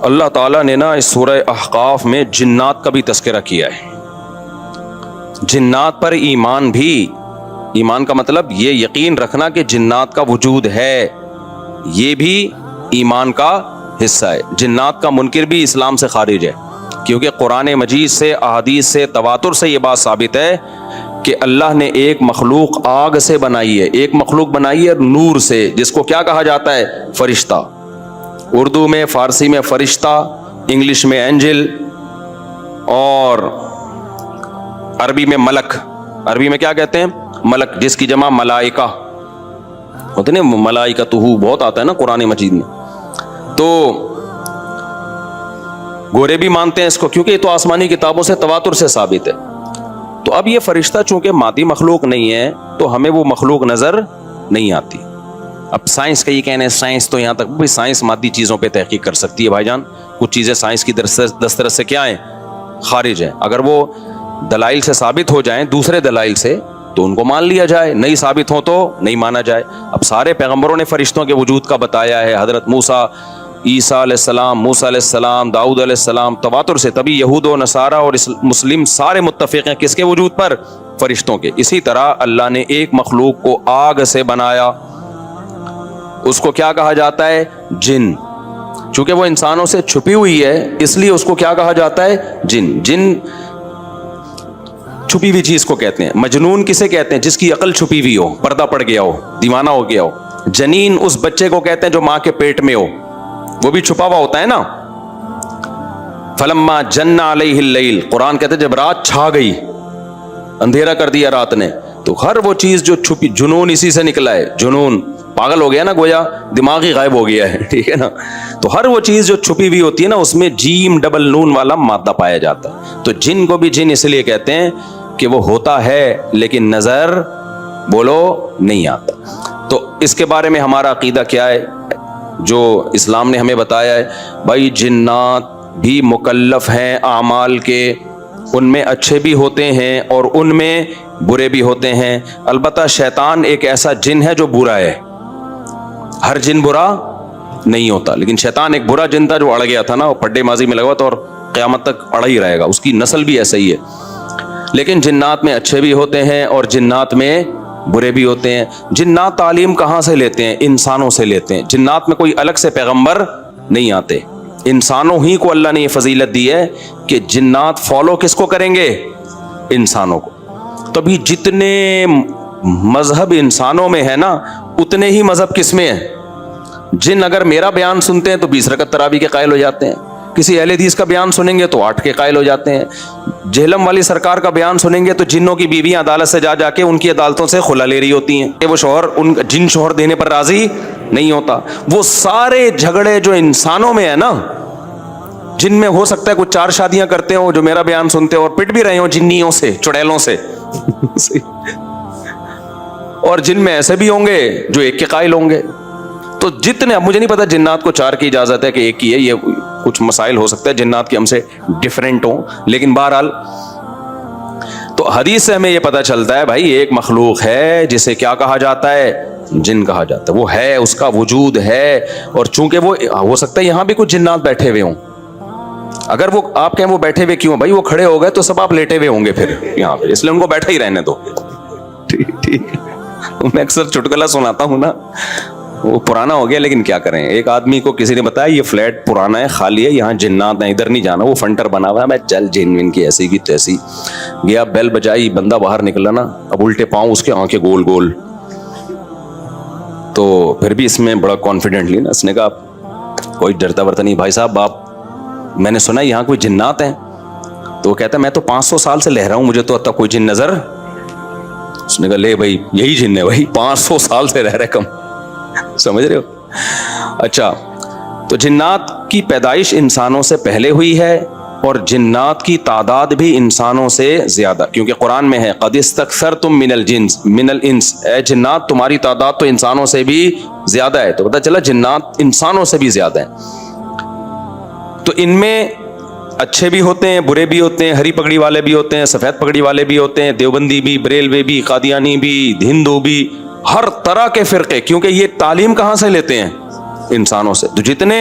اللہ تعالیٰ نے نا اس سورہ احقاف میں جنات کا بھی تذکرہ کیا ہے. جنات پر ایمان بھی، ایمان کا مطلب یہ یقین رکھنا کہ جنات کا وجود ہے، یہ بھی ایمان کا حصہ ہے. جنات کا منکر بھی اسلام سے خارج ہے، کیونکہ قرآن مجید سے، احادیث سے، تواتر سے یہ بات ثابت ہے کہ اللہ نے ایک مخلوق آگ سے بنائی ہے، ایک مخلوق بنائی ہے نور سے، جس کو کیا کہا جاتا ہے؟ فرشتہ. اردو میں، فارسی میں فرشتہ، انگلش میں اینجل، اور عربی میں ملک. عربی میں کیا کہتے ہیں؟ ملک، جس کی جمع ملائکہ ہوتے ہیں. ملائکتہ بہت آتا ہے نا قرآن مجید میں. تو گورے بھی مانتے ہیں اس کو، کیونکہ یہ تو آسمانی کتابوں سے، تواتر سے ثابت ہے. تو اب یہ فرشتہ چونکہ مادی مخلوق نہیں ہے تو ہمیں وہ مخلوق نظر نہیں آتی. اب سائنس کا یہ کہنا ہے، سائنس تو یہاں تک بھی، سائنس مادی چیزوں پہ تحقیق کر سکتی ہے بھائی جان. کچھ چیزیں سائنس کی دسترس سے کیا ہیں؟ خارج ہیں. اگر وہ دلائل سے ثابت ہو جائیں، دوسرے دلائل سے، تو ان کو مان لیا جائے، نہیں ثابت ہو تو نہیں مانا جائے. اب سارے پیغمبروں نے فرشتوں کے وجود کا بتایا ہے. حضرت موسیٰ، عیسیٰ علیہ السلام، موسیٰ علیہ السلام، داؤد علیہ السلام، تواتر سے. تبھی یہود و نصارہ اور مسلم سارے متفق ہیں کس کے وجود پر؟ فرشتوں کے. اسی طرح اللہ نے ایک مخلوق کو آگ سے بنایا، اس کو کیا کہا جاتا ہے؟ جن. چونکہ وہ انسانوں سے چھپی ہوئی ہے اس لیے اس کو کیا کہا جاتا ہے؟ جن. جن چھپی ہوئی چیز کو کہتے ہیں. مجنون کسے کہتے ہیں؟ جس کی عقل چھپی ہوئی ہو، پردہ پڑ گیا ہو، دیوانہ ہو گیا ہو. جنین اس بچے کو کہتے ہیں جو ماں کے پیٹ میں ہو، وہ بھی چھپا ہوا ہوتا ہے نا. فلما جن علیہ اللیل، قرآن کہتے ہیں جب رات چھا گئی، اندھیرا کر دیا رات نے، تو ہر وہ چیز جو چھپی، جنون اسی سے نکلا ہے. جنون پاگل ہو گیا نا، گویا دماغ ہی غائب ہو گیا ہے. ٹھیک ہے نا. تو ہر وہ چیز جو چھپی ہوئی ہوتی ہے نا، اس میں جیم ڈبل نون والا مادہ پایا جاتا ہے. تو جن کو بھی جن اس لیے کہتے ہیں کہ وہ ہوتا ہے لیکن نظر بولو نہیں آتا. تو اس کے بارے میں ہمارا عقیدہ کیا ہے جو اسلام نے ہمیں بتایا ہے؟ بھائی جنات بھی مکلف ہیں اعمال کے، ان میں اچھے بھی ہوتے ہیں اور ان میں برے بھی ہوتے ہیں. البتہ شیطان ایک ایسا جن ہے جو برا ہے. ہر جن برا نہیں ہوتا، لیکن شیطان ایک برا جن تھا جو اڑ گیا تھا نا، وہ پڈے ماضی میں لگا تھا اور قیامت تک اڑا ہی رہے گا. اس کی نسل بھی ایسا ہی ہے. لیکن جنات میں اچھے بھی ہوتے ہیں اور جنات میں برے بھی ہوتے ہیں. جنات تعلیم کہاں سے لیتے ہیں؟ انسانوں سے لیتے ہیں. جنات میں کوئی الگ سے پیغمبر نہیں آتے. انسانوں ہی کو اللہ نے یہ فضیلت دی ہے کہ جنات فالو کس کو کریں گے؟ انسانوں کو. تبھی جتنے مذہب انسانوں میں ہے نا، اتنے ہی مذہب کس میں ہے؟ جن اگر میرا بیان سنتے ہیں تو 20 رکعت تراویح کے قائل ہو جاتے ہیں. کسی اہل حدیث کا بیان سنیں گے تو 8 کے قائل ہو جاتے ہیں. جہلم والی سرکار کا بیان سنیں گے تو جنوں کی بیویاں عدالت سے جا کے ان کی عدالتوں سے خلا لے رہی ہوتی ہیں کہ وہ شوہر ان جن شوہر دینے پر راضی نہیں ہوتا. وہ سارے جھگڑے جو انسانوں میں ہے نا، جن میں ہو سکتا ہے کچھ 4 شادیاں کرتے ہوں جو میرا بیان سنتے ہو اور پٹ بھی رہے ہوں جنیوں سے، چڑیلوں سے اور جن میں ایسے بھی ہوں گے جو 1 کے قائل ہوں گے. تو جتنے، اب مجھے نہیں پتا جنات کو 4 کی اجازت ہے کہ 1 کی ہے، یہ کچھ مسائل ہو سکتا ہے جنات کی ہم سے ڈیفرنٹ ہوں، لیکن بہرحال تو حدیث سے ہمیں یہ پتا چلتا ہے بھائی ایک مخلوق ہے جسے کیا کہا جاتا ہے؟ جن کہا جاتا ہے. وہ ہے، اس کا وجود ہے. اور چونکہ وہ ہو سکتا ہے یہاں بھی کچھ جنات بیٹھے ہوئے ہوں. اگر وہ آپ کہیں وہ بیٹھے ہوئے کیوں؟ بھائی وہ کھڑے ہو گئے تو سب آپ لیٹے ہوئے ہوں گے پھر یہاں پہ، اس لیے ان کو بیٹھا ہی رہنے دو. ٹھیک. میں اکثر چٹکلا سناتا ہوں نا، وہ پرانا ہو گیا لیکن کیا کریں. ایک آدمی کو کسی نے بتایا یہ فلیٹ پرانا ہے، خالی ہے، یہاں جنات ہیں، ادھر نہیں جانا، وہ فنٹر بنا ہوا ہے. میں چل جن ون کی ایسی کی تیسی گیا، بیل بجائی، بندہ باہر نکلا نا، اب الٹے پاؤں اس کے آنکھیں گول گول. تو پھر بھی اس میں بڑا کانفیڈنٹلی نا اس نے کہا کوئی ڈرتا ورتا نہیں بھائی صاحب، آپ میں نے سنا یہاں کوئی جنات ہیں. تو وہ کہتا ہے میں تو 500 سال سے لہ رہا ہوں، مجھے تو اب تک کوئی جن نظر. اس نے کہا لے بھائی یہی جن ہے بھائی، 500 سال سے رہ رہے کم، سمجھ رہے ہو. اچھا، تو جنات کی پیدائش انسانوں سے پہلے ہوئی ہے اور جنات کی تعداد بھی انسانوں سے زیادہ، کیونکہ قرآن میں ہے قد استکثرتم من الانس، اے جنات تمہاری تعداد تو انسانوں سے بھی زیادہ ہے. تو پتہ چلا جنات انسانوں سے بھی زیادہ ہیں. تو ان میں اچھے بھی ہوتے ہیں، برے بھی ہوتے ہیں، ہری پگڑی والے بھی ہوتے ہیں، سفید پگڑی والے بھی ہوتے ہیں، دیوبندی بھی، بریلوی بھی، قادیانی بھی، ہندو بھی، ہر طرح کے فرقے. کیونکہ یہ تعلیم کہاں سے لیتے ہیں؟ انسانوں سے. تو جتنے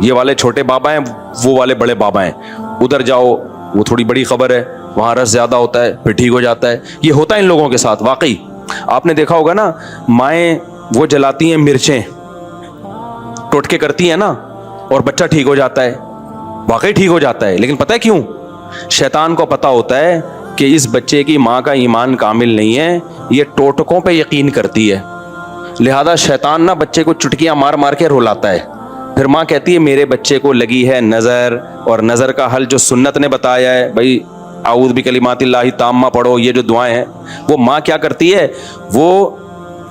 یہ والے چھوٹے بابا ہیں, وہ والے بڑے بابا ہیں, ادھر جاؤ وہ تھوڑی بڑی خبر ہے, وہاں رس زیادہ ہوتا ہے, پھر ٹھیک ہو جاتا ہے. یہ ہوتا ہے ان لوگوں کے ساتھ. واقعی آپ نے دیکھا ہوگا نا, مائیں وہ جلاتی ہیں مرچیں, ٹوٹکے کرتی ہیں نا, اور بچہ ٹھیک ہو جاتا ہے, واقعی ٹھیک ہو جاتا ہے. لیکن پتہ ہے کیوں؟ شیطان کو پتہ ہوتا ہے کہ اس بچے کی ماں کا ایمان کامل نہیں ہے, یہ ٹوٹکوں پہ یقین کرتی ہے, لہذا شیطان نا بچے کو چٹکیاں مار مار کے رلاتا ہے. پھر ماں کہتی ہے میرے بچے کو لگی ہے نظر, اور نظر کا حل جو سنت نے بتایا ہے, بھائی اعوذ بکلمات اللہ تامہ پڑھو, یہ جو دعائیں ہیں, وہ ماں کیا کرتی ہے, وہ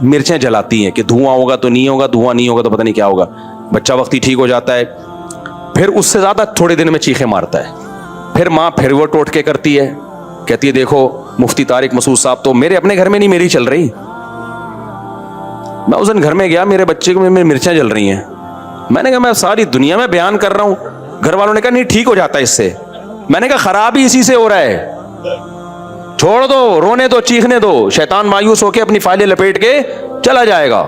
مرچیں جلاتی ہیں کہ دھواں ہوگا تو نہیں ہوگا, دھواں نہیں ہوگا تو پتہ نہیں کیا ہوگا. بچہ وقتی ٹھیک ہو جاتا ہے, پھر اس سے زیادہ تھوڑے دن میں چیخیں مارتا ہے. پھر ماں پھر وہ ٹوٹکے کرتی ہے, کہتی ہے دیکھو مفتی طارق مسعود صاحب تو میرے اپنے گھر میں نہیں میری چل رہی, میں اس دن گھر میں گیا, میرے بچے کو میری مرچیں جل رہی ہیں. میں نے کہا میں ساری دنیا میں بیان کر رہا ہوں. گھر والوں نے کہا نہیں ٹھیک ہو جاتا ہے اس سے. میں نے کہا خراب ہی اسی سے ہو رہا ہے, چھوڑ دو, رونے دو, چیخنے دو. شیطان مایوس ہو کے اپنی فائلیں لپیٹ کے چلا جائے گا.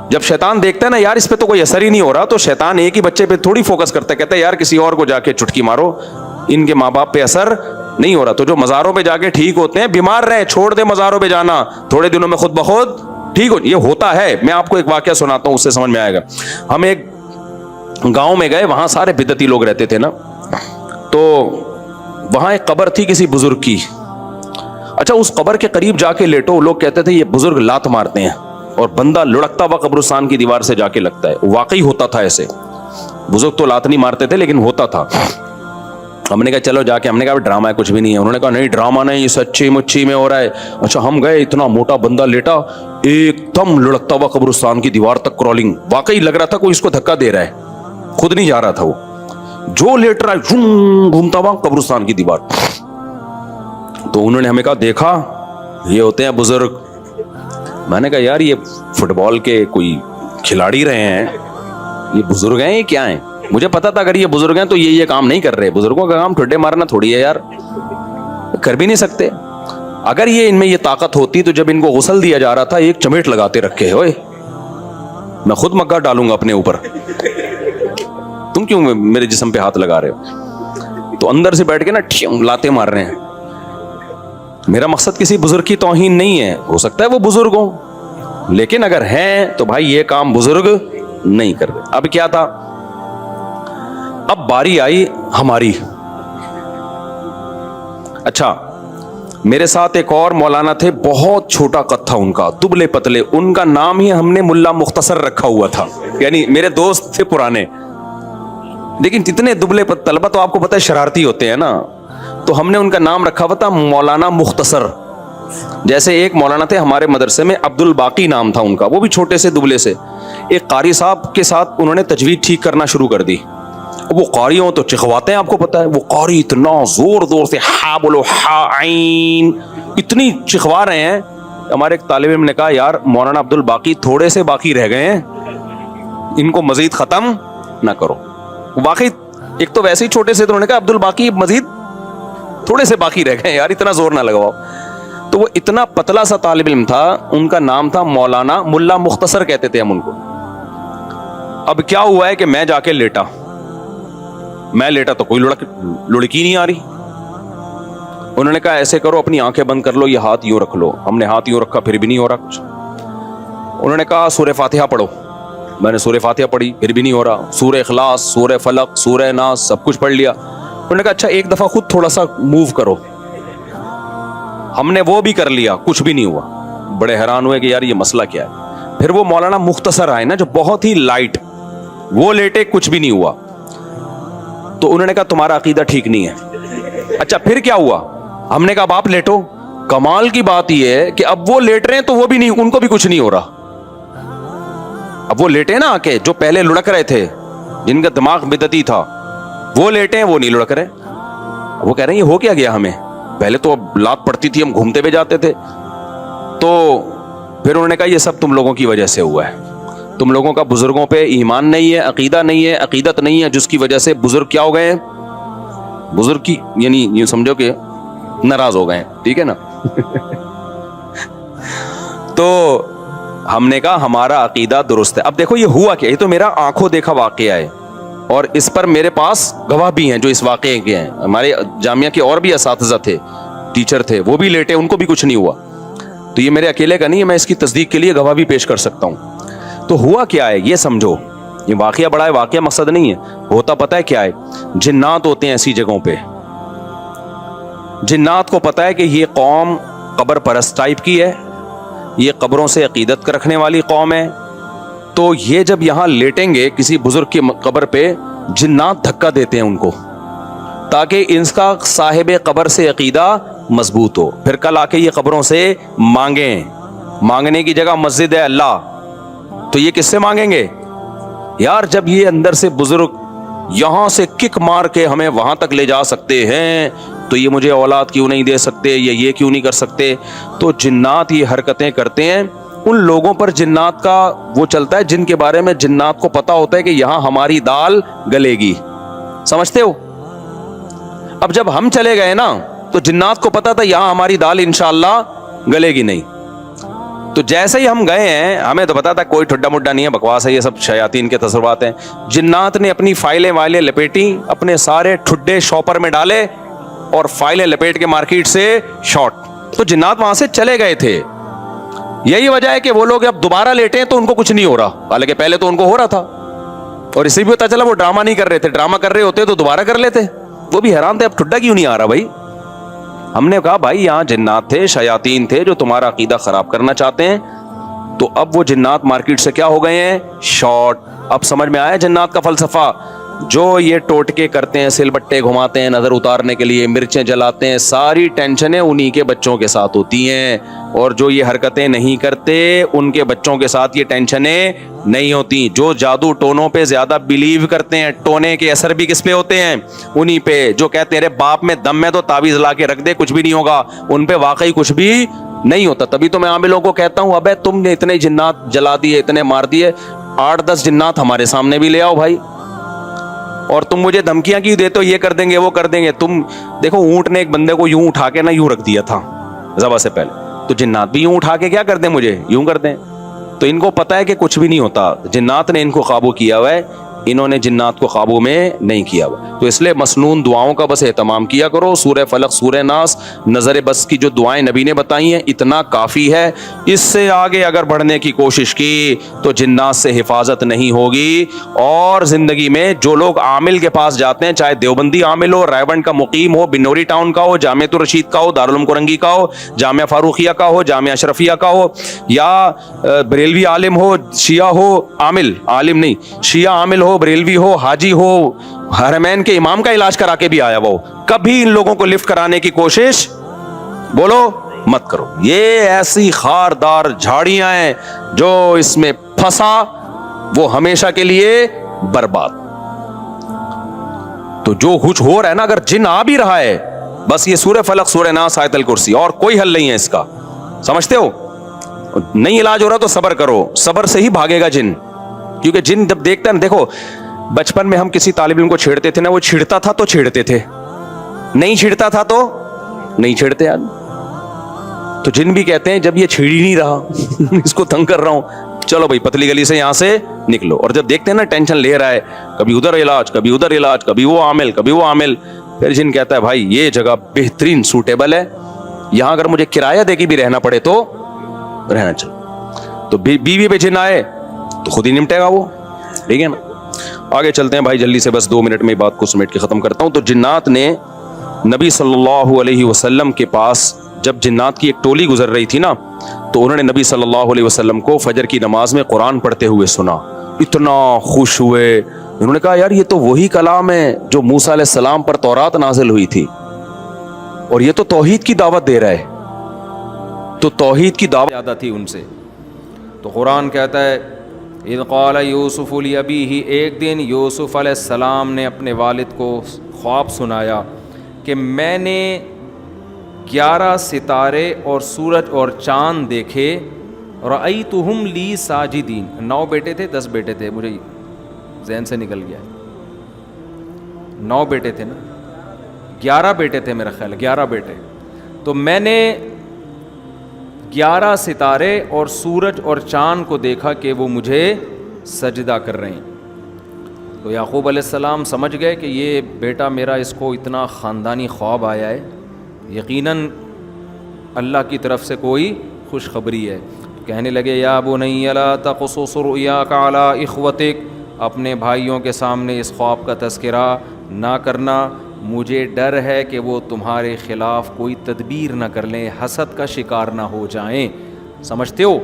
جب شیطان دیکھتا ہے نا یار اس پہ تو کوئی اثر ہی نہیں ہو رہا, تو شیطان ایک ہی بچے پہ تھوڑی فوکس کرتا ہے, کہتا ہے یار کسی اور کو جا کے چٹکی مارو, ان کے ماں باپ پہ اثر نہیں ہو رہا. تو جو مزاروں پہ جا کے ٹھیک ہوتے ہیں, بیمار رہے, چھوڑ دے مزاروں پہ جانا, تھوڑے دنوں میں خود بخود ٹھیک ہو. یہ ہوتا ہے. میں آپ کو ایک واقعہ سناتا ہوں, اس سے سمجھ میں آئے گا. ہم ایک گاؤں میں گئے, وہاں سارے بدعتی لوگ رہتے تھے نا, تو وہاں ایک قبر تھی کسی بزرگ کی. اچھا اس قبر کے قریب جا کے لیٹو, لوگ کہتے تھے یہ بزرگ لات مارتے ہیں, اور بندہ لڑکتا ہوا قبرستان کی دیوار سے جا کے لگتا ہے. واقعی ہوتا تھا ایسے. بزرگ تو لات نہیں مارتے تھے لیکن ہوتا تھا. ہم نے کہا چلو جا کے, ہم نے کہا ڈرامہ ہے کچھ بھی نہیں ہے. انہوں نے کہا نہیں ڈرامہ نہیں, یہ سچی مچی میں ہو رہا ہے. اچھا ہم گئے, اتنا موٹا بندہ لیٹا, ایک دم لڑکتا ہوا قبرستان کی دیوار تک کرولنگ. واقعی لگ رہا تھا کوئی اس کو دھکا دے رہا ہے, خود نہیں جا رہا تھا وہ, جو لیٹ رہا ہے گھومتا ہوا قبرستان کی دیوار. تو انہوں نے ہمیں کہا دیکھا یہ ہوتے ہیں بزرگ. میں نے کہا یار یہ فٹ بال کے کوئی کھلاڑی رہے ہیں, یہ بزرگ ہیں یہ کیا ہیں؟ مجھے پتا تھا اگر یہ بزرگ ہیں تو یہ کام نہیں کر رہے. بزرگوں کا کام ٹھڈے مارنا تھوڑی ہے یار, کر بھی نہیں سکتے. اگر یہ ان میں یہ طاقت ہوتی تو جب ان کو غسل دیا جا رہا تھا ایک چمیٹ لگاتے رکھے, ہوئے میں خود مگا ڈالوں گا اپنے اوپر, تم کیوں میرے جسم پہ ہاتھ لگا رہے ہو؟ تو اندر سے بیٹھ کے نا لاتے مار رہے ہیں. میرا مقصد کسی بزرگ کی توہین نہیں ہے, ہو سکتا ہے وہ بزرگ ہوں, لیکن اگر ہیں تو بھائی یہ کام بزرگ نہیں کر رہے. اب کیا تھا, اب باری آئی ہماری. اچھا میرے ساتھ ایک اور مولانا تھے, بہت چھوٹا قد تھا ان کا, دبلے پتلے. ان کا نام ہی ہم نے ملا مختصر رکھا ہوا تھا, یعنی میرے دوست تھے پرانے, لیکن جتنے دبلے طلبہ تو آپ کو پتہ ہے شرارتی ہوتے ہیں نا, تو ہم نے ان کا نام رکھا ہوا تھا مولانا مختصر. جیسے ایک مولانا تھے ہمارے مدرسے میں, عبد الباقی نام تھا ان کا, وہ بھی چھوٹے سے دبلے سے. ایک قاری صاحب کے ساتھ انہوں نے تجوید ٹھیک کرنا شروع کر دی. وہ قاری ہوں تو چخواتے ہیں, آپ کو پتہ ہے, وہ قاری اتنا زور زور سے ہا بولو ہا عین, اتنی چخوا رہے ہیں. ہمارے ایک طالب علم نے کہا یار مولانا عبد الباقی تھوڑے سے باقی رہ گئے ہیں, ان کو مزید ختم نہ کرو. واقعی ایک تو ویسے ہی چھوٹے سے, تو انہوں نے کہا عبد الباقی مزید تھوڑے سے باقی رہ گئے یار, اتنا زور نہ لگواؤ. تو وہ اتنا پتلا سا طالب علم تھا, ان کا نام تھا مولانا ملا مختصر کہتے تھے ہم ان کو. اب کیا ہوا ہے کہ میں جا کے لیٹا تو کوئی لڑکی نہیں آ رہی. انہوں نے کہا ایسے کرو اپنی آنکھیں بند کر لو, یہ ہاتھ یوں رکھ لو. ہم نے ہاتھ یوں رکھا, پھر بھی نہیں ہو رہا کچھ. انہوں نے کہا سورہ فاتحہ پڑھو. میں نے سورہ فاتحہ پڑھی, پھر بھی نہیں ہو رہا. سورہ اخلاص, سورہ فلق, سورہ ناس, سب کچھ پڑھ لیا. انہوں نے کہا اچھا ایک دفعہ خود تھوڑا سا موو کرو. ہم نے وہ بھی کر لیا, کچھ بھی نہیں ہوا. بڑے حیران ہوئے کہ یار یہ مسئلہ کیا ہے. پھر وہ مولانا مختصر آئے نا, جو بہت ہی لائٹ, وہ لیٹے, کچھ بھی نہیں ہوا. تو انہوں نے کہا تمہارا عقیدہ ٹھیک نہیں ہے. اچھا پھر کیا ہوا؟ ہم نے کہا اب آپ لیٹو. کمال کی بات یہ ہے کہ اب وہ لیٹ رہے ہیں تو وہ بھی نہیں, ان کو بھی کچھ نہیں ہو رہا. اب وہ لیٹے نا آ کے, جو پہلے لڑک رہے تھے, جن کا دماغ بدعتی تھا, وہ لیٹے ہیں, وہ نہیں لڑک رہے. وہ کہہ رہے ہیں یہ ہو کیا گیا ہمیں, پہلے تو لات پڑتی تھی, ہم گھومتے ہوئے جاتے تھے. تو پھر انہوں نے کہا یہ سب تم لوگوں کی وجہ سے ہوا ہے. تم لوگوں کا بزرگوں پہ ایمان نہیں ہے, عقیدہ نہیں ہے, عقیدت نہیں ہے, جس کی وجہ سے بزرگ کیا ہو گئے ہیں, بزرگ کی یعنی یہ سمجھو کہ ناراض ہو گئے ہیں. ٹھیک ہے نا. تو ہم نے کہا ہمارا عقیدہ درست ہے. اب دیکھو یہ ہوا کیا, یہ تو میرا آنکھوں دیکھا واقعہ ہے. اور اس پر میرے پاس گواہ بھی ہیں جو اس واقعے کے ہیں. ہمارے جامعہ کے اور بھی اساتذہ تھے, ٹیچر تھے, وہ بھی لیٹے, ان کو بھی کچھ نہیں ہوا. تو یہ میرے اکیلے کا نہیں ہے, میں اس کی تصدیق کے لیے گواہ بھی پیش کر سکتا ہوں. تو ہوا کیا ہے یہ سمجھو, یہ واقعہ بڑا ہے, واقعہ مقصد نہیں ہے. ہوتا پتہ ہے کیا ہے, جنات ہوتے ہیں ایسی جگہوں پہ. جنات کو پتہ ہے کہ یہ قوم قبر پرست ٹائپ کی ہے, یہ قبروں سے عقیدت رکھنے والی قوم ہے. تو یہ جب یہاں لیٹیں گے کسی بزرگ کی قبر پہ, جنات دھکا دیتے ہیں ان کو تاکہ ان کا صاحب قبر سے عقیدہ مضبوط ہو. پھر کل آ کے یہ قبروں سے مانگیں. مانگنے کی جگہ مسجد ہے اللہ, تو یہ کس سے مانگیں گے یار؟ جب یہ اندر سے بزرگ یہاں سے کک مار کے ہمیں وہاں تک لے جا سکتے ہیں تو یہ مجھے اولاد کیوں نہیں دے سکتے, یہ کیوں نہیں کر سکتے؟ تو جنات یہ حرکتیں کرتے ہیں. ان لوگوں پر جنات کا وہ چلتا ہے جن کے بارے میں جنات کو پتا ہوتا ہے کہ یہاں ہماری دال گلے گی. سمجھتے ہو؟ اب جب ہم چلے گئے نا تو جنات کو پتا تھا یہاں ہماری دال انشاءاللہ گلے گی نہیں. تو جیسے ہی ہم گئے ہیں, ہمیں تو پتا تھا کوئی ٹھڈا مڈا نہیں ہے, بکواس ہے, یہ سب شیاطین کے تصورات ہیں. جنات نے اپنی فائلیں لپیٹی, اپنے سارے ٹھڈے شاپر میں ڈالے اور فائلیں لپیٹ کے مارکیٹ سے شارٹ. تو جنات وہاں سے چلے گئے تھے. یہی وجہ ہے کہ وہ لوگ اب دوبارہ لیٹے ہیں تو ان کو کچھ نہیں ہو رہا, حالانکہ پہلے تو ان کو ہو رہا تھا. اور اسی بھی پتا چلا وہ ڈرامہ نہیں کر رہے تھے, ڈرامہ کر رہے ہوتے تو دوبارہ کر لیتے. وہ بھی حیران تھے اب ٹھڈا کیوں نہیں آ رہا بھائی. ہم نے کہا بھائی یہاں جنات تھے, شیاطین تھے جو تمہارا عقیدہ خراب کرنا چاہتے ہیں. تو اب وہ جنات مارکیٹ سے کیا ہو گئے ہیں؟ شارٹ. اب سمجھ میں آیا جنات کا فلسفہ. جو یہ ٹوٹکے کرتے ہیں, سل بٹے گھماتے ہیں نظر اتارنے کے لیے, مرچیں جلاتے ہیں, ساری ٹینشنیں انہی کے بچوں کے ساتھ ہوتی ہیں. اور جو یہ حرکتیں نہیں کرتے ان کے بچوں کے ساتھ یہ ٹینشنیں نہیں ہوتی. جو جادو ٹونوں پہ زیادہ بلیو کرتے ہیں, ٹونے کے اثر بھی کس پہ ہوتے ہیں؟ انہی پہ. جو کہتے ہیں ارے باپ میں دم ہے تو تعویذ لا کے رکھ دے کچھ بھی نہیں ہوگا, ان پہ واقعی کچھ بھی نہیں ہوتا. تبھی تو میں عاملوں کو کہتا ہوں ابے تم نے اتنے جنات جلا دیے, اتنے مار دیے, 8-10 جنات ہمارے سامنے بھی لے آؤ بھائی. اور تم مجھے دھمکیاں کیوں دیتے ہو, یہ کر دیں گے وہ کر دیں گے. تم دیکھو اونٹ نے ایک بندے کو یوں اٹھا کے نا یوں رکھ دیا تھا ذبح سے پہلے, تو جنات بھی یوں اٹھا کے کیا کر دیں, مجھے یوں کر دیں. تو ان کو پتا ہے کہ کچھ بھی نہیں ہوتا. جنات نے ان کو قابو کیا ہوا ہے, انہوں نے جنات کو قابو میں نہیں کیا ہوا. تو اس لیے مسنون دعاؤں کا بس اہتمام کیا کرو. سورہ فلق, سورہ ناس, نظر بس کی جو دعائیں نبی نے بتائی ہیں اتنا کافی ہے. اس سے آگے اگر بڑھنے کی کوشش کی تو جنات سے حفاظت نہیں ہوگی. اور زندگی میں جو لوگ عامل کے پاس جاتے ہیں, چاہے دیوبندی عامل ہو, رائے کا مقیم ہو, بنوری ٹاؤن کا ہو, جامعۃ الرشید کا ہو, دارالعلوم کرنگی کا ہو, جامعہ فاروقیہ کا ہو, جامعہ اشرفیہ کا ہو, یا بریلوی عالم ہو, شیعہ ہو عامل, عالم نہیں شیعہ عامل ہو, بریلوی ہو, حاجی ہو, حرمین کے امام کا علاج کرا کے بھی آیا وہ, کبھی ان لوگوں کو لفٹ کرانے کی کوشش بولو مت کرو. یہ ایسی خاردار جھاڑیاں ہیں جو اس میں پھنسا وہ ہمیشہ کے لیے برباد. تو جو کچھ ہو رہا ہے نا, اگر جن آ بھی رہا ہے بس یہ سورہ فلق, سورہ ناس, آیت الکرسی, اور کوئی حل نہیں ہے اس کا. سمجھتے ہو؟ نہیں علاج ہو رہا تو صبر کرو, صبر سے ہی بھاگے گا جن. کیونکہ جن جب دیکھتا ہے نا, دیکھو بچپن میں ہم کسی طالب علم کو چھیڑتے تھے نا, وہ چھڑتا تھا تو چھیڑتے تھے, نہیں چھڑتا تھا تو نہیں چھیڑتے. یار تو جن بھی کہتے ہیں جب یہ چھیڑ ہی نہیں رہا اس کو تنگ کر رہا ہوں, چلو بھائی پتلی گلی سے یہاں سے نکلو. اور جب دیکھتے ہیں نا ٹینشن لے رہا ہے, کبھی ادھر علاج, کبھی ادھر علاج, کبھی وہ عامل, کبھی وہ عامل, پھر جن کہتا ہے بھائی یہ جگہ بہترین سوٹیبل ہے, یہاں اگر مجھے کرایہ دے کے بھی رہنا پڑے تو رہنا چاہیے. تو بیوی پہ جن آئے تو خود ہی نمٹے گا وہ. ٹھیک ہے نا, آگے چلتے ہیں بھائی جلدی سے, بس 2 منٹ میں بات کو سمیٹ کے ختم کرتا ہوں. تو جنات نے نبی صلی اللہ علیہ وسلم کے پاس جب جنات کی ایک ٹولی گزر رہی تھی نا, تو انہوں نے نبی صلی اللہ علیہ وسلم کو فجر کی نماز میں قرآن پڑھتے ہوئے سنا. اتنا خوش ہوئے, انہوں نے کہا یار یہ تو وہی کلام ہے جو موسیٰ علیہ السلام پر تورات نازل ہوئی تھی, اور یہ تو توحید کی دعوت دے رہا ہے. تو توحید کی دعوت زیادہ تھی ان سے. تو قرآن کہتا ہے اذ قال یوسف لابیہ, ایک دن یوسف علیہ السلام نے اپنے والد کو خواب سنایا کہ میں نے 11 ستارے اور سورج اور چاند دیکھے, رأیتہم لی ساجدین. 9 بیٹے تھے 10 بیٹے تھے, مجھے ذہن سے نکل گیا, 9 بیٹے تھے نا, 11 بیٹے تھے میرا خیال, 11 بیٹے. تو میں نے 11 ستارے اور سورج اور چاند کو دیکھا کہ وہ مجھے سجدہ کر رہے ہیں. تو یعقوب علیہ السلام سمجھ گئے کہ یہ بیٹا میرا اس کو اتنا خاندانی خواب آیا ہے، یقیناً اللہ کی طرف سے کوئی خوشخبری ہے. کہنے لگے یا بنی لا تقصص رؤیاک علی اخوتک، اپنے بھائیوں کے سامنے اس خواب کا تذکرہ نہ کرنا، مجھے ڈر ہے کہ وہ تمہارے خلاف کوئی تدبیر نہ کر لیں، حسد کا شکار نہ ہو جائیں. سمجھتے ہو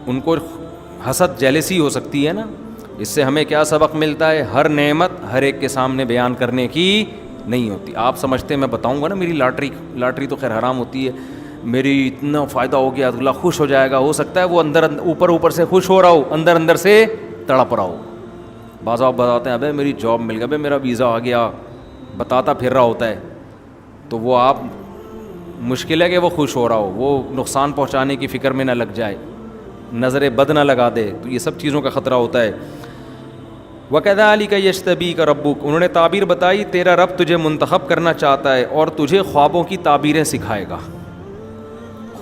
ان کو حسد جیلسی ہو سکتی ہے نا. اس سے ہمیں کیا سبق ملتا ہے؟ ہر نعمت ہر ایک کے سامنے بیان کرنے کی نہیں ہوتی. آپ سمجھتے ہیں میں بتاؤں گا نا میری لاٹری تو خیر حرام ہوتی ہے، میری اتنا فائدہ ہو گیا اللہ خوش ہو جائے گا. ہو سکتا ہے وہ اوپر سے خوش ہو رہا ہو، اندر سے تڑپ رہا ہو. بعض آپ بتاتے ہیں ابے میری جاب مل گیا، ابے میرا ویزا آ گیا، بتاتا پھر رہا ہوتا ہے. تو وہ آپ مشکل ہے کہ وہ خوش ہو رہا ہو، وہ نقصان پہنچانے کی فکر میں نہ لگ جائے، نظر بد نہ لگا دے. تو یہ سب چیزوں کا خطرہ ہوتا ہے. وَكَذَلِكَ يَجْتَبِيكَ رَبُّكَ، انہوں نے تعبیر بتائی تیرا رب تجھے منتخب کرنا چاہتا ہے اور تجھے خوابوں کی تعبیریں سکھائے گا.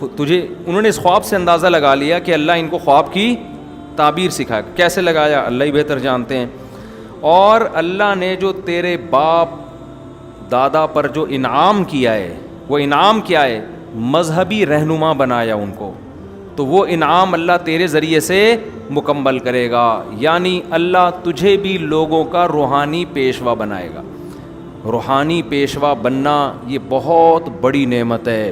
انہوں نے اس خواب سے اندازہ لگا لیا کہ اللہ ان کو خواب کی تعبیر سکھائے گا. کیسے لگایا اللہ ہی بہتر جانتے ہیں. اور اللہ نے جو تیرے باپ دادا پر جو انعام کیا ہے، وہ انعام کیا ہے؟ مذہبی رہنما بنایا ان کو. تو وہ انعام اللہ تیرے ذریعے سے مکمل کرے گا، یعنی اللہ تجھے بھی لوگوں کا روحانی پیشوا بنائے گا. روحانی پیشوا بننا یہ بہت بڑی نعمت ہے.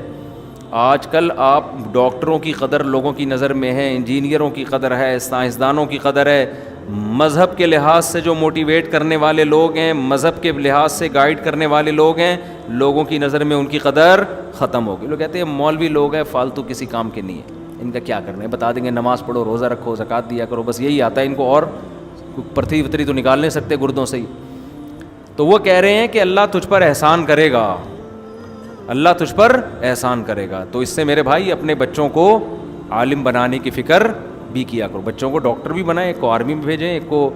آج کل آپ ڈاکٹروں کی قدر لوگوں کی نظر میں ہے، انجینئروں کی قدر ہے، سائنسدانوں کی قدر ہے. مذہب کے لحاظ سے جو موٹیویٹ کرنے والے لوگ ہیں، مذہب کے لحاظ سے گائیڈ کرنے والے لوگ ہیں، لوگوں کی نظر میں ان کی قدر ختم ہوگی. لوگ کہتے ہیں مولوی لوگ ہیں فالتو کسی کام کے نہیں ہیں، ان کا کیا کرنا ہے، بتا دیں گے نماز پڑھو، روزہ رکھو، زکوٰۃ دیا کرو، بس یہی آتا ہے ان کو، اور پرتھی وتری تو نکال نہیں سکتے گردوں سے ہی. تو وہ کہہ رہے ہیں کہ اللہ تجھ پر احسان کرے گا، اللہ تجھ پر احسان کرے گا. تو اس سے میرے بھائی اپنے بچوں کو عالم بنانے کی فکر بھی کیا کرو. بچوں کو ڈاکٹر بھی بنائیں، ایک کو آرمی میں بھیجیں، ایک کو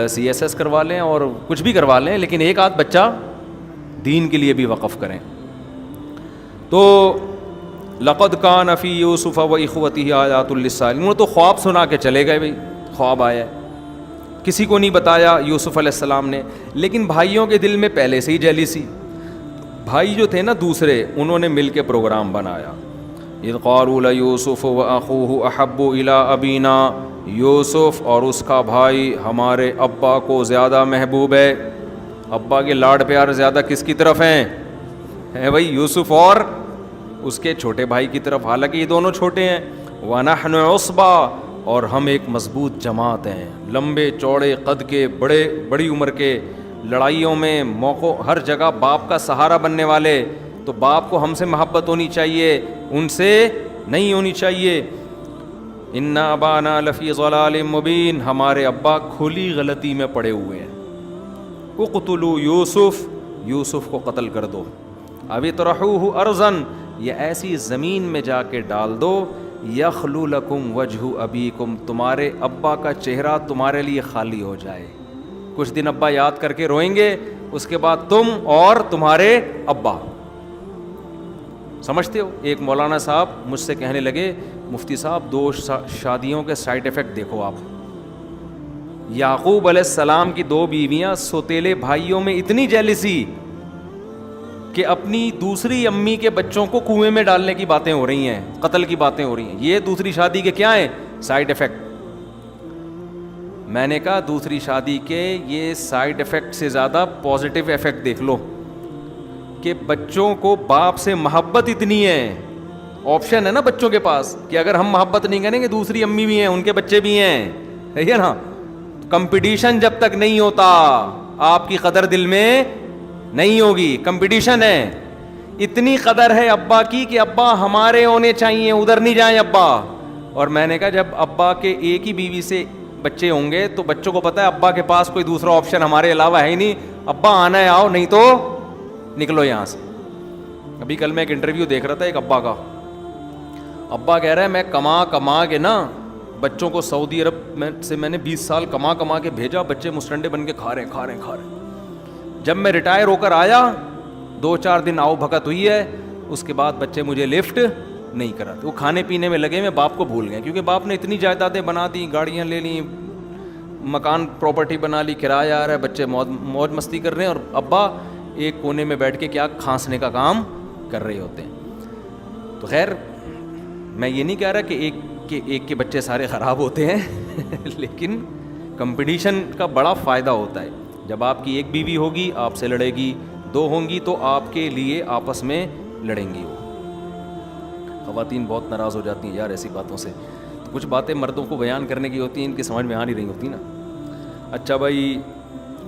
CSS کروا لیں اور کچھ بھی کروا لیں، لیکن ایک آدھ بچہ دین کے لیے بھی وقف کریں. تو لقد کان فی یوسف و اخوتہ آیات للسائلین، وہ تو خواب سنا کے چلے گئے. بھائی خواب آیا ہے، کسی کو نہیں بتایا یوسف علیہ السلام نے، لیکن بھائیوں کے دل میں پہلے سے ہی جیلیسی. بھائی جو تھے نا دوسرے، انہوں نے مل کے پروگرام بنایا. اذ قالوا لیوسف واخوہ احب الی ابینا، یوسف اور اس کا بھائی ہمارے ابا کو زیادہ محبوب ہے. ابا کے لاڈ پیار زیادہ کس کی طرف ہیں؟ ہے بھائی یوسف اور اس کے چھوٹے بھائی کی طرف، حالانکہ یہ دونوں چھوٹے ہیں. وَنَحْنُ عُصْبَةٌ، اور ہم ایک مضبوط جماعت ہیں، لمبے چوڑے قد کے، بڑی عمر کے، لڑائیوں میں موقع ہر جگہ باپ کا سہارا بننے والے. تو باپ کو ہم سے محبت ہونی چاہیے، ان سے نہیں ہونی چاہیے. اِنَّ أَبَانَا لَفِي ضَلَالٍ مُبِينٍ، ہمارے ابا کھلی غلطی میں پڑے ہوئے ہیں. اقتلوا یوسف، یوسف کو قتل کر دو. اب اطرحوہ ارضاً، یہ ایسی زمین میں جا کے ڈال دو، یخلو لکم وجہ ابیکم، تمہارے ابا کا چہرہ تمہارے لیے خالی ہو جائے. کچھ دن ابا یاد کر کے روئیں گے، اس کے بعد تم اور تمہارے ابا. سمجھتے ہو؟ ایک مولانا صاحب مجھ سے کہنے لگے مفتی صاحب 2 شادیوں کے سائیڈ ایفیکٹ دیکھو آپ. یعقوب علیہ السلام کی 2 بیویاں، سوتیلے بھائیوں میں اتنی جیلسی کہ اپنی دوسری امی کے بچوں کو کنویں میں ڈالنے کی باتیں ہو رہی ہیں، قتل کی باتیں ہو رہی ہیں. یہ دوسری شادی کے کیا ہیں؟ Side effect. میں نے کہا دوسری شادی کے یہ سائیڈ ایفیکٹ سے زیادہ پازیٹیو ایفیکٹ دیکھ لو کہ بچوں کو باپ سے محبت اتنی ہے. آپشن ہے نا بچوں کے پاس کہ اگر ہم محبت نہیں کریں گے دوسری امی بھی ہیں، ان کے بچے بھی ہیں، ہے نا. کمپٹیشن جب تک نہیں ہوتا آپ کی قدر دل میں نہیں ہوگی. کمپٹیشن ہے، اتنی قدر ہے ابا کی کہ ابا ہمارے ہونے چاہیے، ادھر نہیں جائیں ابا. اور میں نے کہا جب ابا کے ایک ہی بیوی سے بچے ہوں گے تو بچوں کو پتا ہے ابا کے پاس کوئی دوسرا آپشن ہمارے علاوہ ہے ہی نہیں، ابا آنا ہے آؤ، نہیں تو نکلو یہاں سے. ابھی کل میں ایک انٹرویو دیکھ رہا تھا ایک ابا کا. ابا کہہ رہا ہے میں کما کے نا بچوں کو سعودی عرب میں نے 20 سال کما کے بھیجا، بچے مسٹنڈے بن کے کھا رہے ہیں. جب میں ریٹائر ہو کر آیا 2-4 دن آؤ بھگت ہوئی ہے، اس کے بعد بچے مجھے لفٹ نہیں کراتے. وہ کھانے پینے میں لگے میں باپ کو بھول گئے، کیونکہ باپ نے اتنی جائیدادیں بنا دی، گاڑیاں لے لیں، مکان پراپرٹی بنا لی, کرایہ آ رہا ہے, بچے موج مستی کر رہے ہیں, اور ابا ایک کونے میں بیٹھ کے کیا کھانسنے کا کام کر رہے ہوتے ہیں. تو خیر میں یہ نہیں کہہ رہا کہ ایک کے بچے سارے خراب ہوتے ہیں لیکن کمپٹیشن کا بڑا فائدہ ہوتا ہے. جب آپ کی ایک بیوی ہوگی آپ سے لڑے گی, 2 ہوں گی تو آپ کے لیے آپس میں لڑیں گی. وہ خواتین بہت ناراض ہو جاتی ہیں یار ایسی باتوں سے. تو کچھ باتیں مردوں کو بیان کرنے کی ہوتی ہیں, ان کی سمجھ میں آ نہیں رہی ہوتی نا. اچھا بھائی,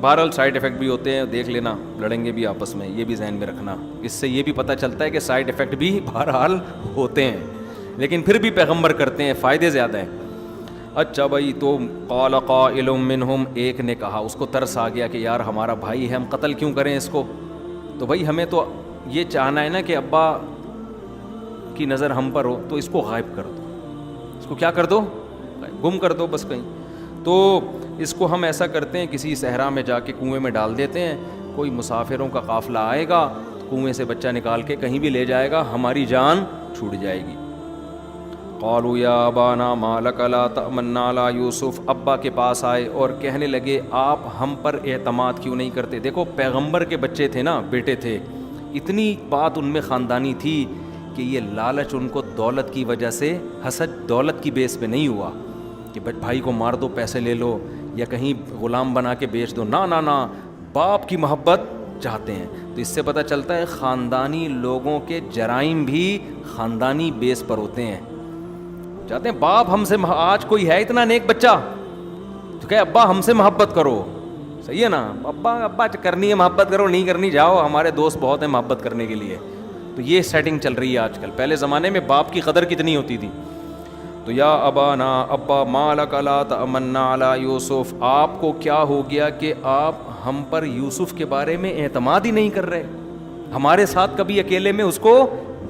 بہرحال سائڈ افیکٹ بھی ہوتے ہیں, دیکھ لینا, لڑیں گے بھی آپس میں, یہ بھی ذہن میں رکھنا. اس سے یہ بھی پتہ چلتا ہے کہ سائڈ افیکٹ بھی بہرحال ہوتے ہیں, لیکن پھر بھی پیغمبر کرتے ہیں, فائدے زیادہ ہیں. اچھا بھائی, تو قال قائل منہم, ایک نے کہا, اس کو ترس آ گیا کہ یار ہمارا بھائی ہے, ہم قتل کیوں کریں اس کو. تو بھائی ہمیں تو یہ چاہنا ہے نا کہ ابا کی نظر ہم پر ہو, تو اس کو غائب کر دو, اس کو کیا کر دو, گم کر دو بس کہیں. تو اس کو ہم ایسا کرتے ہیں, کسی صحرا میں جا کے کنویں میں ڈال دیتے ہیں, کوئی مسافروں کا قافلہ آئے گا, کنویں سے بچہ نکال کے کہیں بھی لے جائے گا, ہماری جان چھوٹ جائے گی. قالوا یا ابانا ما لک لا تأمنا علی یوسف, ابا کے پاس آئے اور کہنے لگے آپ ہم پر اعتماد کیوں نہیں کرتے. دیکھو پیغمبر کے بچے تھے نا, بیٹے تھے, اتنی بات ان میں خاندانی تھی کہ یہ لالچ ان کو دولت کی وجہ سے, حسد دولت کی بیس پہ نہیں ہوا کہ بھائی کو مار دو پیسے لے لو یا کہیں غلام بنا کے بیچ دو, نہ, باپ کی محبت چاہتے ہیں. تو اس سے پتہ چلتا ہے خاندانی لوگوں کے جرائم بھی خاندانی بیس پر ہوتے ہیں. چاہتے ہیں باپ ہم سے, آج کوئی ہے اتنا نیک بچہ تو کہ ابا ہم سے محبت کرو, صحیح ہے نا, ابا کرنی ہے محبت کرو, نہیں کرنی جاؤ, ہمارے دوست بہت ہیں محبت کرنے کے لیے. تو یہ سیٹنگ چل رہی ہے آج کل. پہلے زمانے میں باپ کی قدر کتنی ہوتی تھی. تو یا ابانا, ابا ما لک لا تأمنا علی یوسف, آپ کو کیا ہو گیا کہ آپ ہم پر یوسف کے بارے میں اعتماد ہی نہیں کر رہے, ہمارے ساتھ کبھی اکیلے میں اس کو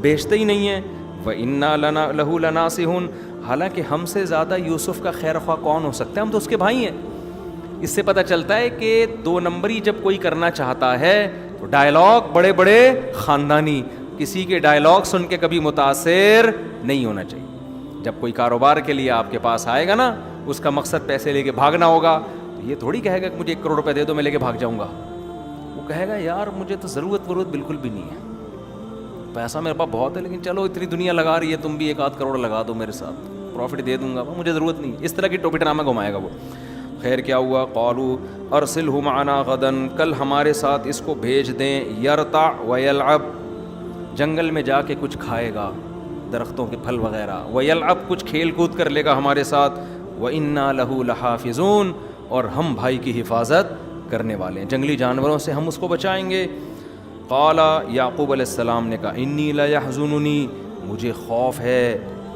بیچتے ہی نہیں ہیں. وَإِنَّا لَهُ لَنَاصِحُونَ, حالانکہ ہم سے زیادہ یوسف کا خیر خواہ کون ہو سکتا ہے, ہم تو اس کے بھائی ہیں. اس سے پتہ چلتا ہے کہ 2 نمبری جب کوئی کرنا چاہتا ہے تو ڈائلاگ بڑے بڑے خاندانی, کسی کے ڈائلاگ سن کے کبھی متاثر نہیں ہونا چاہیے. جب کوئی کاروبار کے لیے آپ کے پاس آئے گا نا, اس کا مقصد پیسے لے کے بھاگنا ہوگا, تو یہ تھوڑی کہے گا کہ مجھے 1 کروڑ روپے دے دو میں لے کے بھاگ جاؤں گا. وہ کہے گا یار مجھے تو ضرورت بالکل بھی نہیں ہے, پیسہ میرے پاس بہت ہے, لیکن چلو اتنی دنیا لگا رہی ہے, تم بھی 1-8 کروڑ لگا دو میرے ساتھ, پروفٹ دے دوں گا, مجھے ضرورت نہیں. اس طرح کی ٹوپی ڈرامہ گھمائے گا وہ. خیر کیا ہوا, قالوا ارسلہ معنا غدا, کل ہمارے ساتھ اس کو بھیج دیں, یرتع ویلعب, جنگل میں جا کے کچھ کھائے گا, درختوں کے پھل وغیرہ, ویلعب, کچھ کھیل کود کر لے گا ہمارے ساتھ, وَإِنَّا لَهُ لَحَافِظُونَ, اور ہم بھائی کی حفاظت کرنے والے ہیں, جنگلی جانوروں سے ہم اس کو بچائیں گے. قال, یعقوب علیہ السلام نے کہا, انی لیحزننی, مجھے خوف ہے,